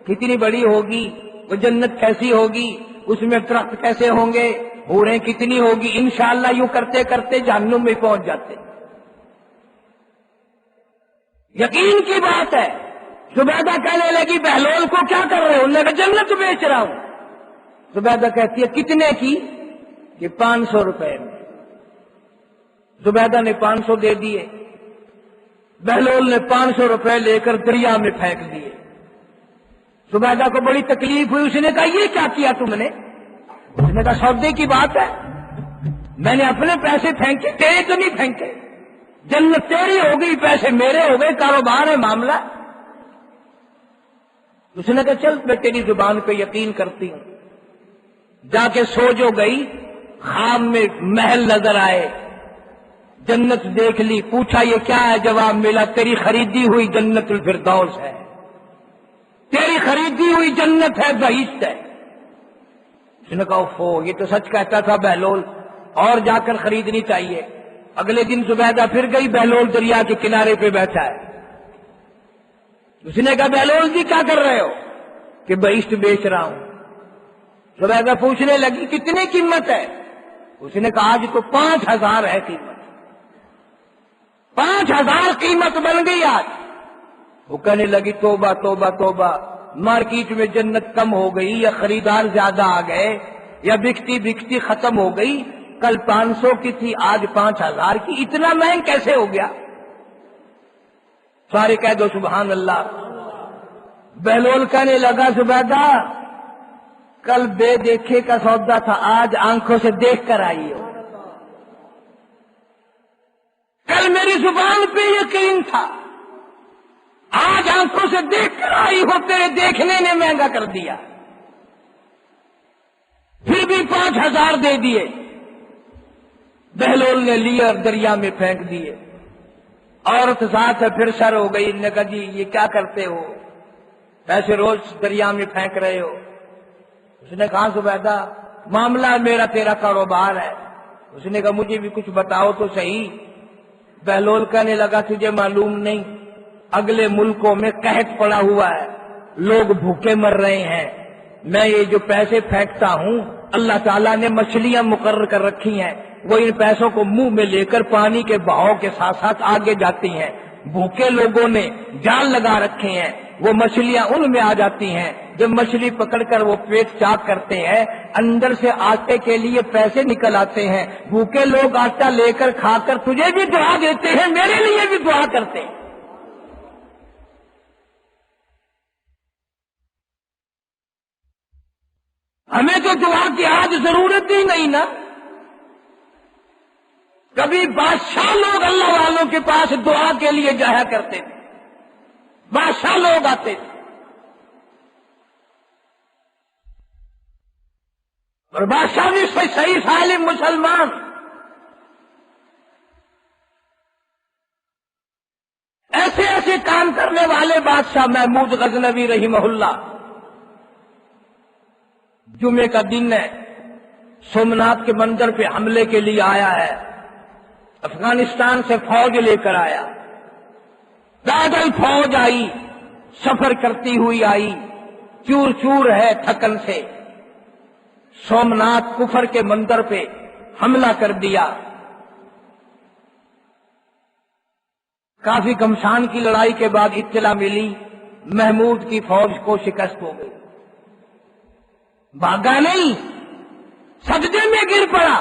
کتنی بڑی ہوگی وہ جنت، کیسی ہوگی، اس میں درخت کیسے ہوں گے، حوریں کتنی ہوگی، انشاءاللہ یوں کرتے کرتے جہنم میں پہنچ جاتے۔ یقین کی بات ہے۔ زبیدہ کہنے لگی بہلول کو کیا کر رہے ہو؟ انہوں نے کہا جنت بیچ رہا ہوں۔ زبیدہ کہتی ہے کتنے کی؟ کہ 500 روپے میں۔ زبیدہ نے 500 دے دیے، بہلول نے 500 روپے لے کر دریا میں پھینک دیے۔ زبیدہ کو بڑی تکلیف ہوئی، اس نے کہا یہ کیا کیا تم نے؟ اس نے کہا سودے کی بات ہے، میں نے اپنے پیسے پھینکے، تیرے تو نہیں پھینکے، جنت تیری ہو گئی، پیسے میرے ہو گئے، کاروبار ہے معاملہ۔ اس نے کہا چل میں تیری زبان پہ یقین کرتی ہوں۔ جا کے سو جو گئی، خواب میں محل نظر آئے، جنت دیکھ لی، پوچھا یہ کیا ہے، جواب ملا تیری خریدی ہوئی جنت الفردوس ہے، تیری خریدی ہوئی جنت ہے، بہشت ہے۔ اس نے کہا اوفو، یہ تو سچ کہتا تھا بہلول، اور جا کر خریدنی چاہیے۔ اگلے دن زبیدہ پھر گئی، بہلول دریا کے کنارے پہ بیٹھا ہے۔ اس نے کہا بہلول جی کیا کر رہے ہو؟ کہ بہشت بیچ رہا ہوں۔ زبیدہ پوچھنے لگی کتنی قیمت ہے؟ اس نے کہا آج تو 5000 ہے قیمت، 5000 قیمت بن گئی آج۔ وہ کہنے لگی توبہ توبہ توبہ، مارکیٹ میں جنت کم ہو گئی یا خریدار زیادہ آ گئے یا بکتی بکتی ختم ہو گئی، کل 500 کی تھی آج 5000 کی، اتنا مہنگ کیسے ہو گیا؟ سارے کہہ دو سبحان اللہ۔ بہلول کہنے لگا زبیدہ کل بے دیکھے کا سودا تھا، آج آنکھوں سے دیکھ کر آئی ہو، کل میری زبان پہ یقین تھا، آج آنکھوں سے دیکھ کر آئی ہو، تیرے دیکھنے نے مہنگا کر دیا۔ پھر بھی 5000 دے دیے، بہلول نے لیے اور دریا میں پھینک دیے۔ عورت ساتھ ہے پھر سر ہو گئی، نے کہا جی یہ کیا کرتے ہو، ایسے روز دریا میں پھینک رہے ہو؟ اس نے کہا زبیدہ معاملہ میرا تیرا کاروبار ہے۔ اس نے کہا مجھے بھی کچھ بتاؤ تو صحیح۔ بہلول کہنے لگا تجھے معلوم نہیں، اگلے ملکوں میں قحط پڑا ہوا ہے، لوگ بھوکے مر رہے ہیں، میں یہ جو پیسے پھینکتا ہوں اللہ تعالیٰ نے مچھلیاں مقرر کر رکھی ہیں، وہ ان پیسوں کو منہ میں لے کر پانی کے بہاؤ کے ساتھ ساتھ آگے جاتی ہیں، بھوکے لوگوں نے جال لگا رکھے ہیں، وہ مچھلیاں ان میں آ جاتی ہیں، جب مچھلی پکڑ کر وہ پیٹ چاک کرتے ہیں، اندر سے آٹے کے لیے پیسے نکل آتے ہیں، بھوکے لوگ آٹا لے کر کھا کر تجھے بھی دعا دیتے ہیں، میرے لیے بھی دعا کرتے ہیں۔ ہمیں تو دعا کی آج ضرورت ہی نہیں نا۔ کبھی بادشاہ لوگ اللہ والوں کے پاس دعا کے لیے جایا کرتے تھے، بادشاہ لوگ آتے تھے، اور بادشاہ بھی صحیح سالم مسلمان. ایسے ایسے کام کرنے والے بادشاہ محمود غزنوی رحمہ اللہ. جمعے کا دن ہے، سومناتھ کے مندر پہ حملے کے لیے آیا ہے. افغانستان سے فوج لے کر آیا، پیدل فوج آئی، سفر کرتی ہوئی آئی، چور چور ہے تھکن سے. سومناتھ کفر کے مندر پہ حملہ کر دیا. کافی گھمسان کی لڑائی کے بعد اطلاع ملی محمود کی فوج کو شکست ہو گئی. بھاگا نہیں، سجدے میں گر پڑا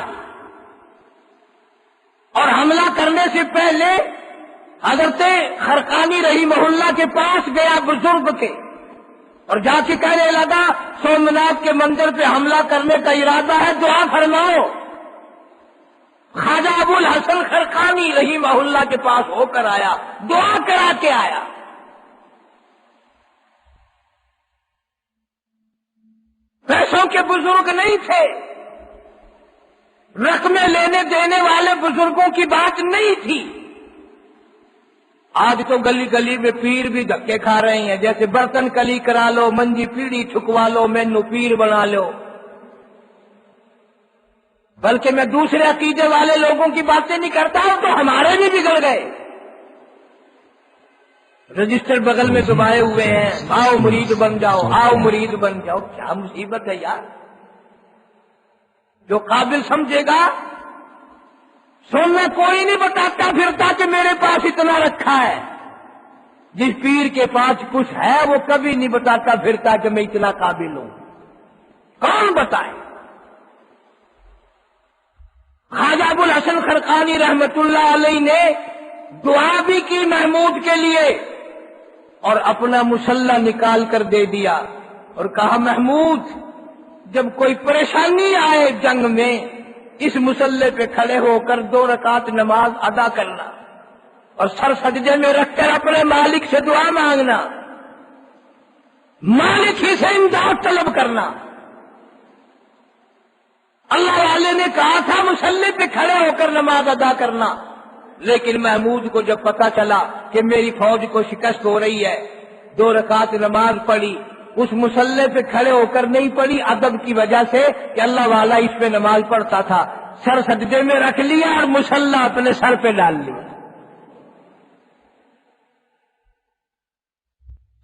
اور حملہ کرنے سے پہلے حضرت خرقانی رحمہ اللہ کے پاس گیا بزرگ کے، اور جا کے کہنے لگا سومناتھ کے مندر پہ حملہ کرنے کا ارادہ ہے، دعا فرماؤ. خواجہ ابو الحسن خرقانی رحمہ اللہ کے پاس ہو کر آیا، دعا کرا کے آیا. پیسوں کے بزرگ نہیں تھے، رقمیں لینے دینے والے بزرگوں کی بات نہیں تھی. آج تو گلی گلی میں پیر بھی دھکے کھا رہے ہیں، جیسے برتن کلی کرا لو، منجی پیڑی ٹھکوا لو، مینو پیر بنا لو. بلکہ میں دوسرے عقیدے والے لوگوں کی باتیں نہیں کرتا ہوں، تو ہمارے بھی بگڑ گئے. رجسٹر بغل میں دبائے ہوئے ہیں، آؤ مرید بن جاؤ، آؤ مرید بن جاؤ. کیا مصیبت ہے یار. جو قابل سمجھے گا سننا، کوئی نہیں بتاتا پھرتا کہ میرے پاس اتنا رکھا ہے. جس پیر کے پاس کچھ ہے وہ کبھی نہیں بتاتا پھرتا کہ میں اتنا قابل ہوں. کون بتائے؟ خواجہ ابو الحسن خرقانی رحمت اللہ علیہ نے دعا بھی کی محمود کے لیے اور اپنا مسلح نکال کر دے دیا اور کہا محمود جب کوئی پریشانی آئے جنگ میں اس مسلح پہ کھڑے ہو کر 2 رکعت نماز ادا کرنا اور سر سجدے میں رکھ کر اپنے مالک سے دعا مانگنا، مالک ہی سے امداد طلب کرنا. اللہ والے نے کہا تھا مسلح پہ کھڑے ہو کر نماز ادا کرنا، لیکن محمود کو جب پتا چلا کہ میری فوج کو شکست ہو رہی ہے، 2 رکعت نماز پڑھی. اس مسلح پہ کھڑے ہو کر نہیں پڑھی ادب کی وجہ سے کہ اللہ والا اس پہ نماز پڑھتا تھا. سر سجدے میں رکھ لیا اور مسلح اپنے سر پہ ڈال لیا.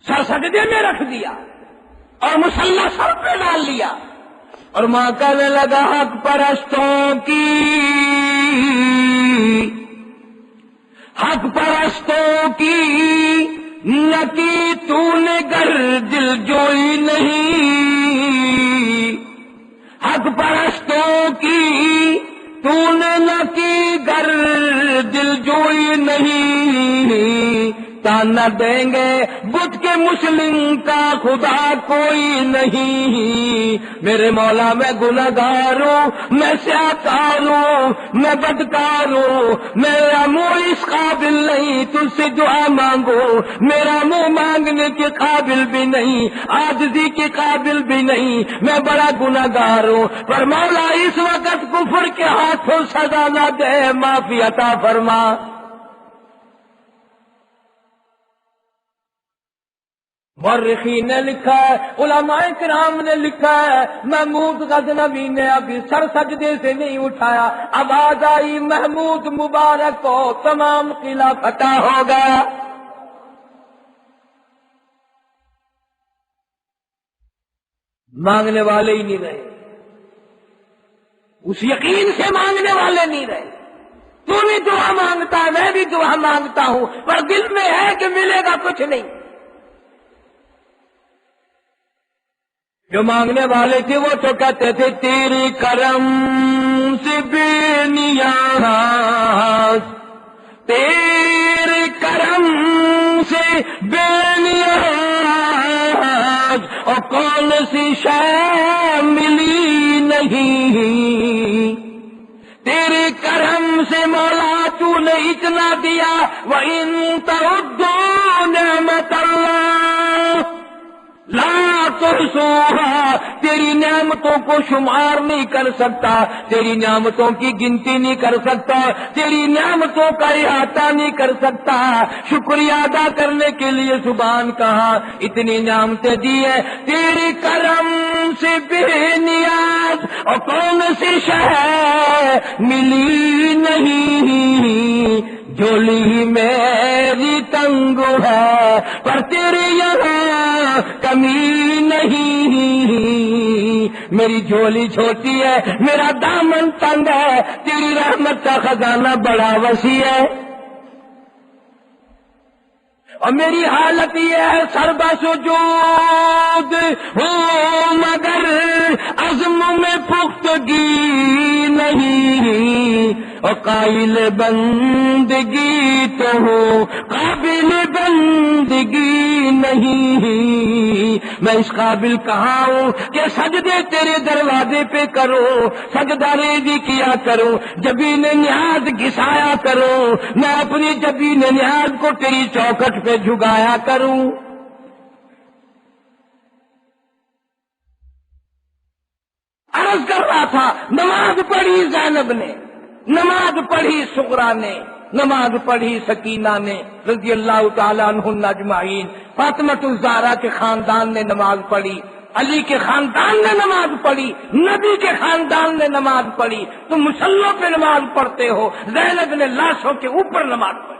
سر سجدے میں رکھ دیا اور مسلح سر پہ ڈال لیا. اور ماں کہنے لگا حق پرستوں کی نہ کی تو نے گر دل جوئی نہیں، حق پرستوں کی تو نے نہ کی گر دل جوئی نہیں. تانا دیں گے بت کے مسلم کا خدا کوئی نہیں. میرے مولا میں گنہگار ہوں، میں سیاکار ہوں، میں بدکار ہوں، میرا منہ اس قابل نہیں تجھ سے دعا مانگو، میرا منہ مانگنے کے قابل بھی نہیں، عاجزی کے قابل بھی نہیں، میں بڑا گنہگار ہوں. پر مولا اس وقت کفر کے ہاتھوں سزا نہ دے، معافی عطا فرما. مورخین نے لکھا ہے، علماء کرام نے لکھا ہے، محمود غزنوی نے ابھی سر سجدے سے نہیں اٹھایا، آواز آئی محمود مبارک کو، تمام قلعہ فتح ہو گیا. مانگنے والے ہی نہیں رہے، اس یقین سے مانگنے والے نہیں رہے. تو بھی دعا مانگتا ہے، میں بھی دعا مانگتا ہوں، پر دل میں ہے کہ ملے گا کچھ نہیں. جو مانگنے والے تھے وہ تو کہتے تھے تیری کرم سے بے نیاز، تیرے کرم سے بے نیاز، اور کون سی شے ملی نہیں. تیرے کرم سے مولا تو نے اتنا دیا، وَإِن تَعُدُّوا نِعْمَتَ اللَّهِ لا تحصوها، تیری نعمتوں کو شمار نہیں کر سکتا، تیری نعمتوں کی گنتی نہیں کر سکتا، تیری نعمتوں کا احاطہ نہیں کر سکتا۔ شکریہ ادا کرنے کے لیے زبان کہاں، اتنی نعمتیں دی ہے تیری کرم سے بے نیاز، اور کون سی شے ملی نہیں، جھولی میری تنگ ہے پر تیرے یہاں کمی نہیں، میری جھولی چھوٹی ہے میرا دامن تنگ ہے، تیری رحمت کا خزانہ بڑا وسیع ہے، اور میری حالت یہ ہے سربا سجود ہوں مگر عزم میں پختگی نہیں، اور قائل بندگی تو ہوں قابل بندگی نہیں، میں اس قابل کہاں ہوں کہ سجدے تیرے دروازے پہ کروں، سجدہ ریزی کیا کروں، جبین نیاز گھسایا کروں، میں اپنی جبین نیاز کو تیری چوکھٹ پہ جھکایا کروں۔ عرض کر رہا تھا نماز پڑھی زینب نے، نماز پڑھی سغرا نے، نماز پڑھی سکینہ نے رضی اللہ تعالی عنہن اجمعین، فاطمۃ الزہرا کے خاندان نے نماز پڑھی، علی کے خاندان نے نماز پڑھی، نبی کے خاندان نے نماز پڑھی، تم مسلوں پہ نماز پڑھتے ہو، زینب نے لاشوں کے اوپر نماز پڑھی۔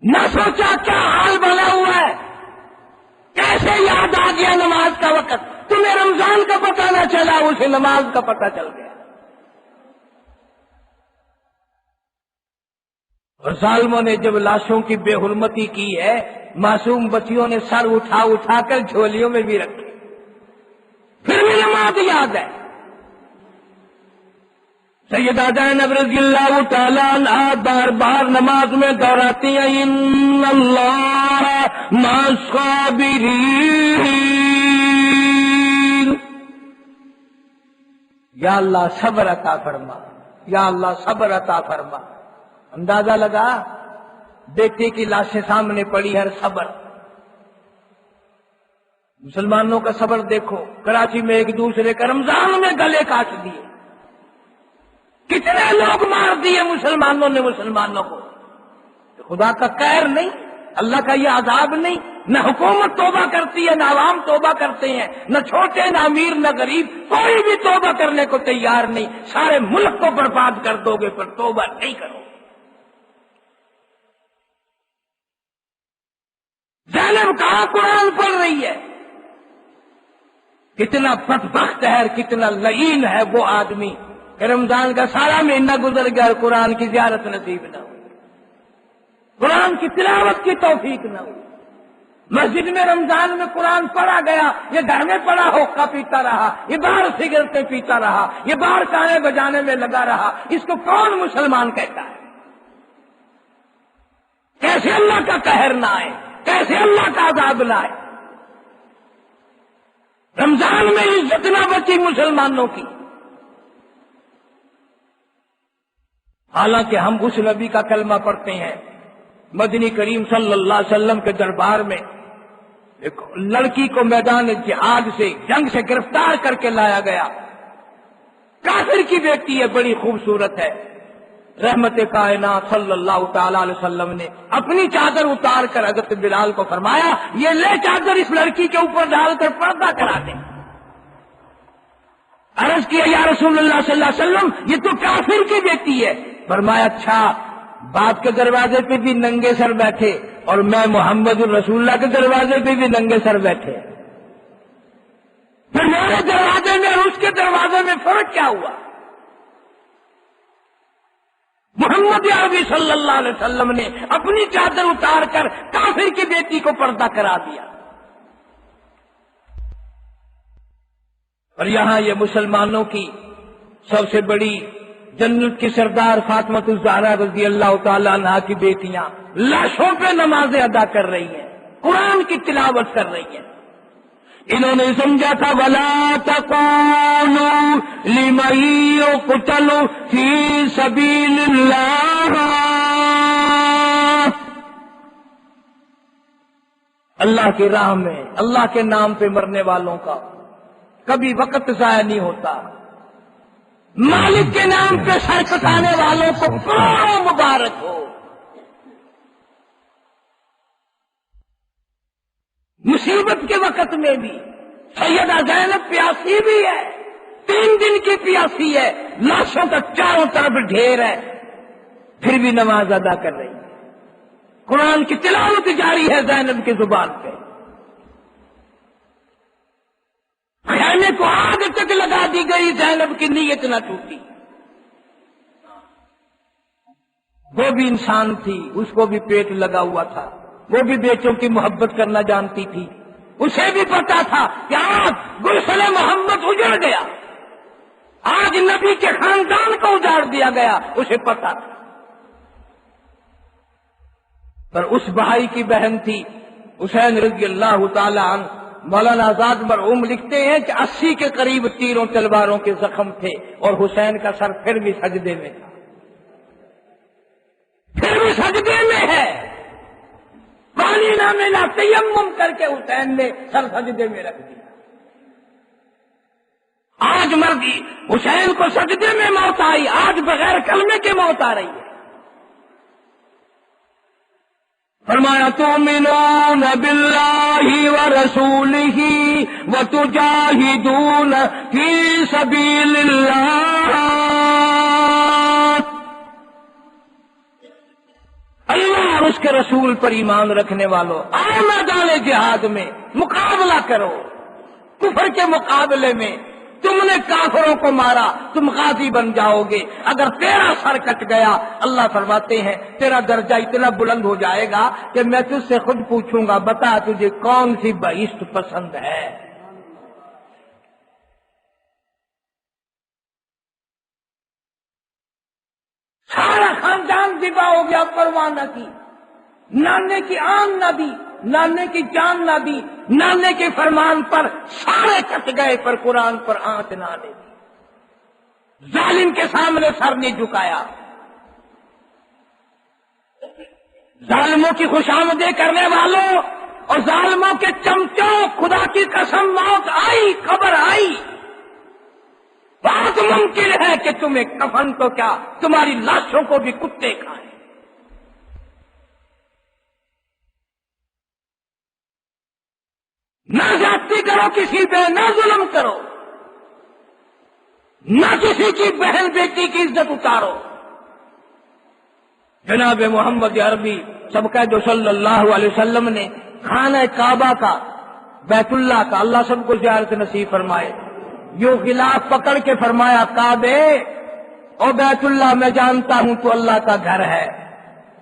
نہ سوچا کیا حال بنا ہوا ہے، کیسے یاد آ گیا نماز کا وقت، تمہیں رمضان کا پتہ نہ چلا، اسے نماز کا پتہ چل گیا۔ اور ظالموں نے جب لاشوں کی بے حرمتی کی ہے، معصوم بچیوں نے سر اٹھا اٹھا کر جھولیوں میں بھی رکھے، پھر بھی نماز یاد ہے۔ سیدہ زینب رضی اللہ تعالیٰ عنہ بار بار نماز میں دہراتی ہیں ان اللہ مع الصابرین، یا اللہ صبر عطا فرما، یا اللہ صبر عطا فرما۔ اندازہ لگا بیٹے کی لاشیں سامنے پڑی ہے، صبر، مسلمانوں کا صبر دیکھو، کراچی میں ایک دوسرے کا رمضان میں گلے کاٹ دیے، کتنے لوگ مار دیے مسلمانوں نے مسلمانوں کو، خدا کا قہر نہیں، اللہ کا یہ عذاب نہیں، نہ حکومت توبہ کرتی ہے، نہ عوام توبہ کرتے ہیں، نہ چھوٹے نہ امیر نہ غریب، کوئی بھی توبہ کرنے کو تیار نہیں، سارے ملک کو برباد کر دو گے پر توبہ نہیں کرو۔ زینب کہاں قرآن پڑھ رہی ہے، کتنا بدبخت ہے، کتنا لعین ہے وہ آدمی کہ رمضان کا سارا مہینہ گزر گیا اور قرآن کی زیارت نصیب نہ ہوئی، قرآن کی تلاوت کی توفیق نہ ہوئی۔ مسجد میں رمضان میں قرآن پڑھا گیا، یہ گھر میں پڑا ہوکا پیتا رہا، یہ باہر سگریٹیں پیتا رہا، یہ باہر گانے بجانے میں لگا رہا، اس کو کون مسلمان کہتا ہے؟ کیسے اللہ کا قہر نہ آئے، کیسے اللہ کا عذاب نہ آئے؟ رمضان میں عزت نہ بچی مسلمانوں کی، حالانکہ ہم اس نبی کا کلمہ پڑھتے ہیں۔ مدنی کریم صلی اللہ علیہ وسلم کے دربار میں ایک لڑکی کو میدان جہاد سے، جنگ سے گرفتار کر کے لایا گیا، کافر کی بیٹی ہے، بڑی خوبصورت ہے۔ رحمت کائنات صلی اللہ تعالی علیہ وسلم نے اپنی چادر اتار کر حضرت بلال کو فرمایا یہ لے چادر اس لڑکی کے اوپر ڈال کر پردہ کرا دیں۔ عرض کیا یا رسول اللہ صلی اللہ علیہ وسلم یہ تو کافر کی بیٹی ہے۔ فرمایا اچھا، باپ کے دروازے پہ بھی ننگے سر بیٹھے اور میں محمد الرسول اللہ کے دروازے پہ بھی ننگے سر بیٹھے، پھر میرے دروازے میں اور اس کے دروازے میں فرق کیا ہوا؟ محمد عربی صلی اللہ علیہ وسلم نے اپنی چادر اتار کر کافر کی بیٹی کو پردہ کرا دیا، اور یہاں یہ مسلمانوں کی سب سے بڑی جنت کی سردار فاطمہ الزہرا رضی اللہ تعالی عنہا کی بیٹیاں لاشوں پہ نمازیں ادا کر رہی ہیں، قرآن کی تلاوت کر رہی ہیں۔ انہوں نے سمجھا تھا وَلَا تَقُولُوا لِمَن يُقْتَلُ فِي سَبِيلِ اللَّهِ، اللہ کی راہ میں اللہ کے نام پہ مرنے والوں کا کبھی وقت ضائع نہیں ہوتا. مالک کے نام پہ سر کٹانے والوں کو کروڑوں مبارک ہو. مصیبت کے وقت میں بھی سیدہ زینب پیاسی بھی ہے، 3 دن کی پیاسی ہے، لاشوں کا چاروں طرف ڈھیر ہے، پھر بھی نماز ادا کر رہی ہے. قرآن کی تلاوت جاری ہے زینب کی زبان پہ. خیمے کو آگ تک لگا دی گئی، زینب کی نیت نہ ٹوٹی. وہ بھی انسان تھی، اس کو بھی پیٹ لگا ہوا تھا، وہ بھی بیٹوں کی محبت کرنا جانتی تھی. اسے بھی پتا تھا کہ آج گلشن محمد اجڑ گیا، آج نبی کے خاندان کو اجاڑ دیا گیا، اسے پتا تھا. پر اس بھائی کی بہن تھی حسین رضی اللہ تعالی عنہ. مولانا آزاد مرحوم لکھتے ہیں کہ 80 کے قریب تیروں تلواروں کے زخم تھے اور حسین کا سر پھر بھی سجدے میں تھا، پھر بھی سجدے میں ہے. پانی نہ ملا، تیمم کر کے حسین نے سر سجدے میں رکھ دیا. آج مرضی حسین کو سجدے میں موت آئی، آج بغیر کلمے کے موت آ رہی ہے. فرمایا تؤمنون باللہ ورسولہ وتجاہدون فی سبیل اللہ. اللہ اور اس کے رسول پر ایمان رکھنے والوں، آؤ میدان جہاد میں مقابلہ کرو. کفر کے مقابلے میں تم نے کافروں کو مارا، تم غازی بن جاؤ گے. اگر تیرا سر کٹ گیا، اللہ فرماتے ہیں تیرا درجہ اتنا بلند ہو جائے گا کہ میں تجھ سے خود پوچھوں گا بتا تجھے کون سی بہشت پسند ہے. سارا خاندان ذبح ہو گیا، پرواہ نہ کی. نانے کی آن نہ دی، نانے کی جان نہ دی، نانے کے فرمان پر سارے کٹ گئے، پر قرآن پر آنچ نہ دی. ظالم کے سامنے سر نہیں جھکایا. ظالموں کی خوشامدیں کرنے والوں اور ظالموں کے چمچوں، خدا کی قسم موت آئی، خبر آئی. بہت ممکن ہے کہ تمہیں کفن تو کیا تمہاری لاشوں کو بھی کتے کھائیں. نہ زیادتی کرو کسی پہ، نہ ظلم کرو، نہ کسی کی بہن بیٹی کی عزت اتارو. جناب محمد عربی سبقہ جو صلی اللہ علیہ وسلم نے خانہ کعبہ کا، بیت اللہ کا، اللہ سب کو زیارت نصیب فرمائے، یوں غلاف پکڑ کے فرمایا کعبے اور بیت اللہ میں جانتا ہوں تو اللہ کا گھر ہے،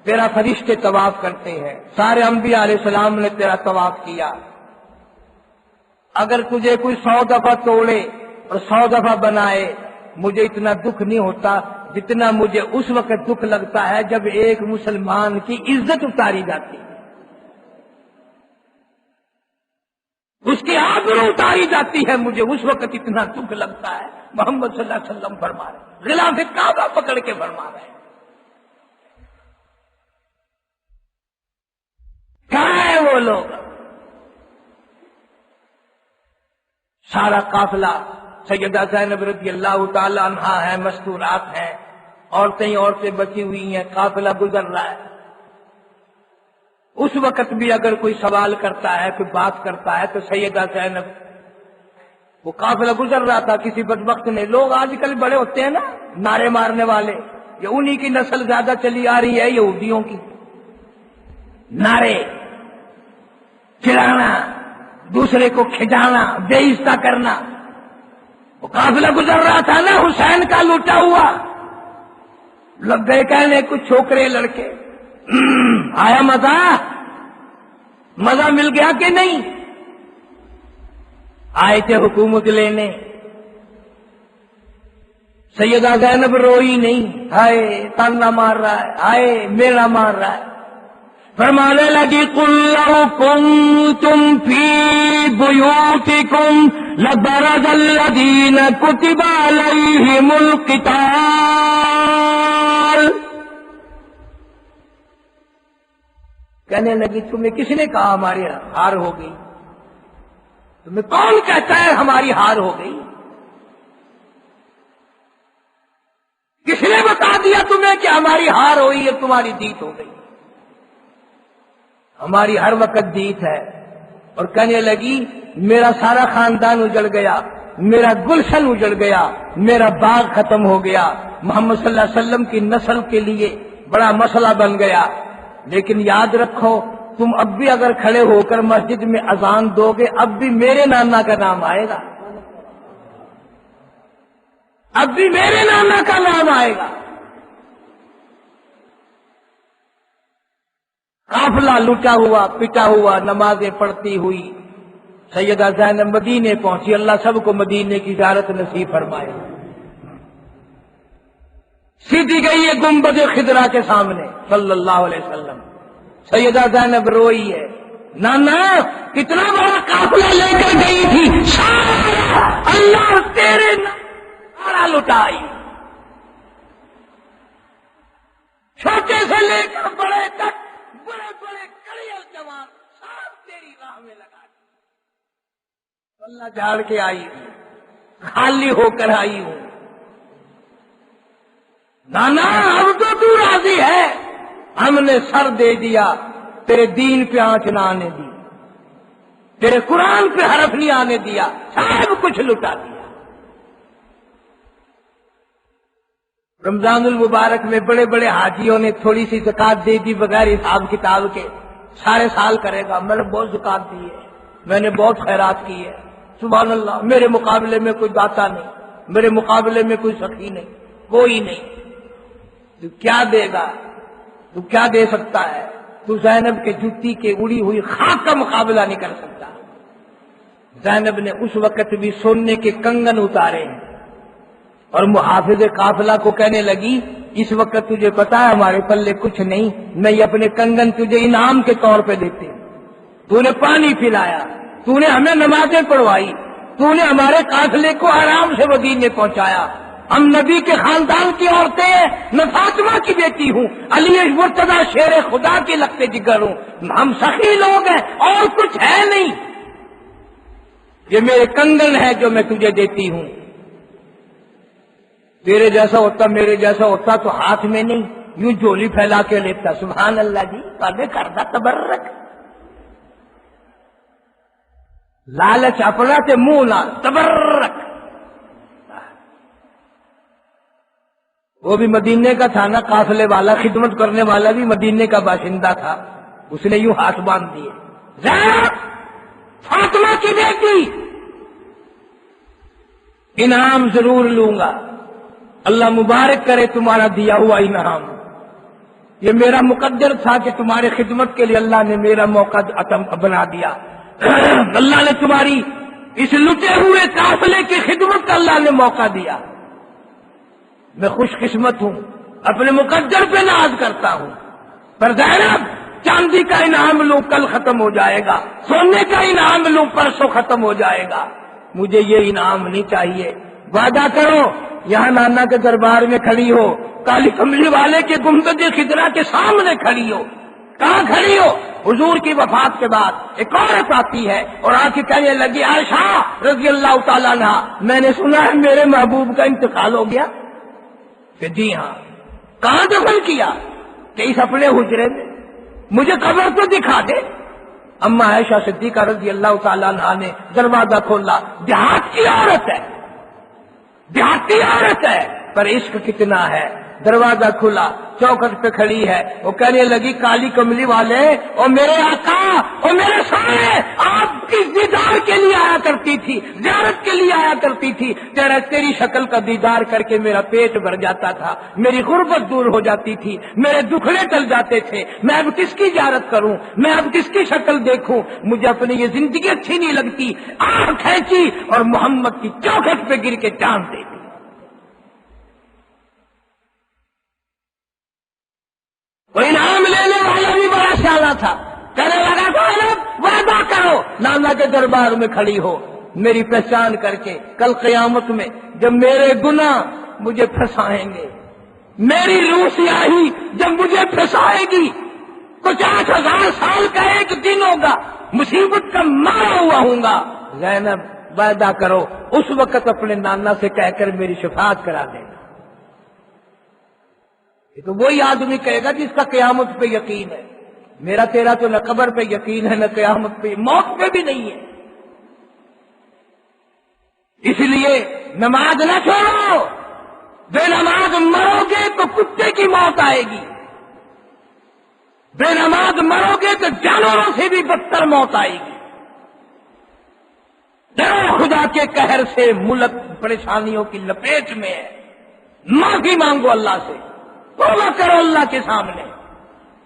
تیرا فرشتے طواف کرتے ہیں، سارے انبیاء علیہ السلام نے تیرا طواف کیا. اگر تجھے کوئی 100 دفعہ توڑے اور 100 دفعہ بنائے مجھے اتنا دکھ نہیں ہوتا جتنا مجھے اس وقت دکھ لگتا ہے جب ایک مسلمان کی عزت اتاری جاتی ہے، اس کی آبرو اتاری جاتی ہے، مجھے اس وقت اتنا دکھ لگتا ہے. محمد صلی اللہ علیہ وسلم فرما رہے، غلاف کعبہ پکڑ کے فرما رہے. کہاں ہے وہ لوگ؟ سارا قافلہ سیدہ زینب رضی اللہ تعالی عنہا ہے، مستورات ہیں، عورتیں بچی ہوئی ہیں، قافلہ گزر رہا ہے. اس وقت بھی اگر کوئی سوال کرتا ہے، کوئی بات کرتا ہے تو سیدہ زینب، وہ قافلہ گزر رہا تھا کسی بدبخت نے. لوگ آج کل بڑے ہوتے ہیں نا نعرے مارنے والے، یہ انہی کی نسل زیادہ چلی آ رہی ہے یہودیوں کی. نعرے چلانا، دوسرے کو کھجانا، بے عزتی کرنا. وہ قافلہ گزر رہا تھا نا حسین کا لوٹا ہوا، لگ گئے کہنے کچھ چھوکرے لڑکے. آیا مزہ مل گیا کہ نہیں؟ آئے تھے حکومت لینے. سیدہ زینب روئی نہیں، ہائے تانا مار رہا ہے، ہائے میرا مار رہا ہے. فرمانے لگی قل لو کنتم فی بیوتکم لبرز الذین کتب علیہم القتال. کہنے لگی تمہیں کس نے کہا ہماری ہار ہو گئی؟ تمہیں کون کہتا ہے ہماری ہار ہو گئی؟ کس نے بتا دیا تمہیں کہ ہماری ہار ہوئی ہے، تمہاری جیت ہو گئی؟ ہماری ہر وقت جیت ہے۔ اور کہنے لگی میرا سارا خاندان اجڑ گیا، میرا گلشن اجڑ گیا، میرا باغ ختم ہو گیا، محمد صلی اللہ علیہ وسلم کی نسل کے لیے بڑا مسئلہ بن گیا۔ لیکن یاد رکھو تم اب بھی اگر کھڑے ہو کر مسجد میں اذان دو گے اب بھی میرے نانا کا نام آئے گا، اب بھی میرے نانا کا نام آئے گا۔ قافلہ لوٹا ہوا پٹا ہوا نمازیں پڑھتی ہوئی سیدہ زینب مدینے پہنچی۔ اللہ سب کو مدینے کی زیارت نصیب فرمائے۔ سیدھی گئی ہے گنبد خضرا کے سامنے صلی اللہ علیہ وسلم۔ سیدہ زینب روئی ہے، نانا کتنا بڑا قافلہ لے کر گئی تھی، اللہ تیرے سارا لٹائی، چھوٹے سے لے کر بڑے تک، بڑے بڑے کڑے اور جوان سب تیری راہ میں لگا دی۔ اللہ جھاڑ کے آئی ہوں، خالی ہو کر آئی ہوں۔ نانا اب تو راضی ہے، ہم نے سر دے دیا، تیرے دین پہ آنچ نہ آنے دی، تیرے قرآن پہ حرف نہیں آنے دیا، سب کچھ لٹا دیا۔ رمضان المبارک میں بڑے بڑے حاجیوں نے تھوڑی سی زکات دے دی بغیر حساب کتاب کے، سارے سال کرے گا میں نے بہت زکات دی ہے، میں نے بہت خیرات کی ہے، سبحان اللہ، میرے مقابلے میں کوئی داتا نہیں، میرے مقابلے میں کوئی سخی نہیں، کوئی نہیں۔ تو کیا دے گا؟ تو کیا دے سکتا ہے؟ تو زینب کے جوتی کے اڑی ہوئی خاک کا مقابلہ نہیں کر سکتا۔ زینب نے اس وقت بھی سونے کے کنگن اتارے ہیں اور محافظ قافلہ کو کہنے لگی اس وقت تجھے پتا ہے ہمارے پلے کچھ نہیں، میں یہ اپنے کنگن تجھے انعام کے طور پہ دیتے ہیں، تو نے پانی پلایا، تو نے ہمیں نمازیں پڑھوائی، تو نے ہمارے قافلے کو آرام سے مدینے پہنچایا، ہم نبی کے خاندان کی عورتیں ہیں، میں فاطمہ کی بیٹی ہوں، علی مرتضی شیر خدا کے لگتے جگر ہوں، ہم سخی لوگ ہیں اور کچھ ہے نہیں، یہ میرے کنگن ہے جو میں تجھے دیتی ہوں، تیرے جیسا ہوتا میرے جیسا ہوتا تو ہاتھ میں نہیں یوں جولی پھیلا کے لیتا۔ سبحان اللہ جی، پردے کردہ تبرک، لالچ اپنا تے منہ نہ تبرک۔ وہ بھی مدینے کا تھا نا، قافلے والا، خدمت کرنے والا بھی مدینے کا باشندہ تھا، اس نے یوں ہاتھ باندھ دیے، زینب فاطمہ کی بیٹی انعام ضرور لوں گا، اللہ مبارک کرے تمہارا دیا ہوا انعام، یہ میرا مقدر تھا کہ تمہاری خدمت کے لیے اللہ نے میرا موقع بنا دیا، اللہ نے تمہاری اس لٹے ہوئے قافلے کی خدمت کا اللہ نے موقع دیا، میں خوش قسمت ہوں، اپنے مقدر پہ ناز کرتا ہوں، پر زینب چاندی کا انعام لوں کل ختم ہو جائے گا، سونے کا انعام لوں پرسوں ختم ہو جائے گا، مجھے یہ انعام نہیں چاہیے، وعدہ کرو یہاں نانا کے دربار میں کھڑی ہو، کالی کملی والے کے گنبد خضرا کے سامنے کھڑی ہو، کہاں کھڑی ہو؟ حضور کی وفات کے بعد ایک عورت آتی ہے اور آ کے کہنے لگی عائشہ رضی اللہ تعالیٰ عنہا، میں نے سنا ہے میرے محبوب کا انتقال ہو گیا، کہ جی ہاں، کہاں دفن کیا؟ کہ اس اپنے حجرے میں، مجھے قبر تو دکھا دے۔ اما عائشہ صدیقہ رضی اللہ تعالیٰ عنہا نے دروازہ کھولا، دیہات کی عورت ہے، دیہاتی عورت ہے پر عشق کتنا ہے، دروازہ کھلا، چوکھٹ پہ کھڑی ہے، وہ کہنے لگی کالی کملی والے اور میرے آقا اور میرے سامنے آپ کی دیدار کے لیے آیا کرتی تھی، زیارت کے لیے آیا کرتی تھی، تیری شکل کا دیدار کر کے میرا پیٹ بھر جاتا تھا، میری غربت دور ہو جاتی تھی، میرے دکھڑے ٹل جاتے تھے، میں اب کس کی زیارت کروں، میں اب کس کی شکل دیکھوں، مجھے اپنی یہ زندگی اچھی نہیں لگتی، آنکھ کھینچی اور محمد کی چوکھٹ پہ گر کے جان دے دی۔ وہ انعام لینے والا بھی بڑا سیانا تھا، کہنے لگا تھا وعدہ کرو نانا کے دربار میں کھڑی ہو، میری پہچان کر کے کل قیامت میں جب میرے گناہ مجھے پھنسائیں گے، میری روح سیاہی جب مجھے پھنسائے گی، 50,000 سال کا ایک دن ہوگا، مصیبت کا مارا ہوا ہوں گا، زینب وعدہ کرو اس وقت اپنے نانا سے کہہ کر میری شفاعت کرا دینا۔ یہ تو وہی آدمی کہے گا جس کا قیامت پہ یقین ہے، میرا تیرا تو نہ قبر پہ یقین ہے نہ قیامت پہ، موت پہ بھی نہیں ہے۔ اس لیے نماز نہ چھوڑو، بے نماز مرو گے تو کتے کی موت آئے گی، بے نماز مرو گے تو جانوروں سے بھی بدتر موت آئے گی۔ ڈرو خدا کے قہر سے، ملک پریشانیوں کی لپیٹ میں ہے، معافی مانگو اللہ سے، توبہ کرو اللہ کے سامنے،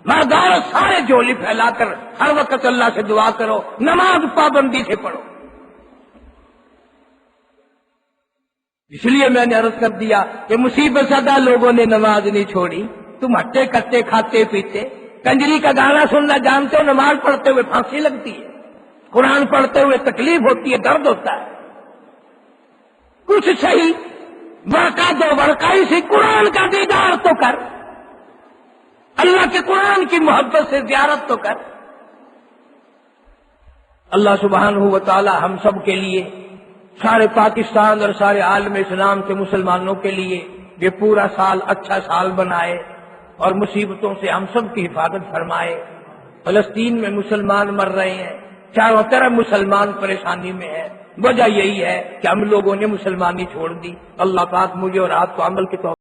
مردار سارے جھولی پھیلا کر ہر وقت اللہ سے دعا کرو، نماز پابندی سے پڑھو۔ اس لیے میں نے عرض کر دیا کہ مصیبت زدہ لوگوں نے نماز نہیں چھوڑی، تم ہٹے کٹے کھاتے پیتے، کنجری کا گانا سننا جانتے ہو، نماز پڑھتے ہوئے پھانسی لگتی ہے، قرآن پڑھتے ہوئے تکلیف ہوتی ہے، درد ہوتا ہے، کچھ صحیح ورقہ دو ورقہ سے قرآن کا دیدار تو کر، اللہ کے قرآن کی محبت سے زیارت تو کر۔ اللہ سبحانہ و تعالی ہم سب کے لیے، سارے پاکستان اور سارے عالم اسلام کے مسلمانوں کے لیے یہ پورا سال اچھا سال بنائے اور مصیبتوں سے ہم سب کی حفاظت فرمائے۔ فلسطین میں مسلمان مر رہے ہیں، چاروں طرف مسلمان پریشانی میں ہیں، وجہ یہی ہے کہ ہم لوگوں نے مسلمانی چھوڑ دی۔ اللہ پاک مجھے اور آپ کو عمل کے توفیق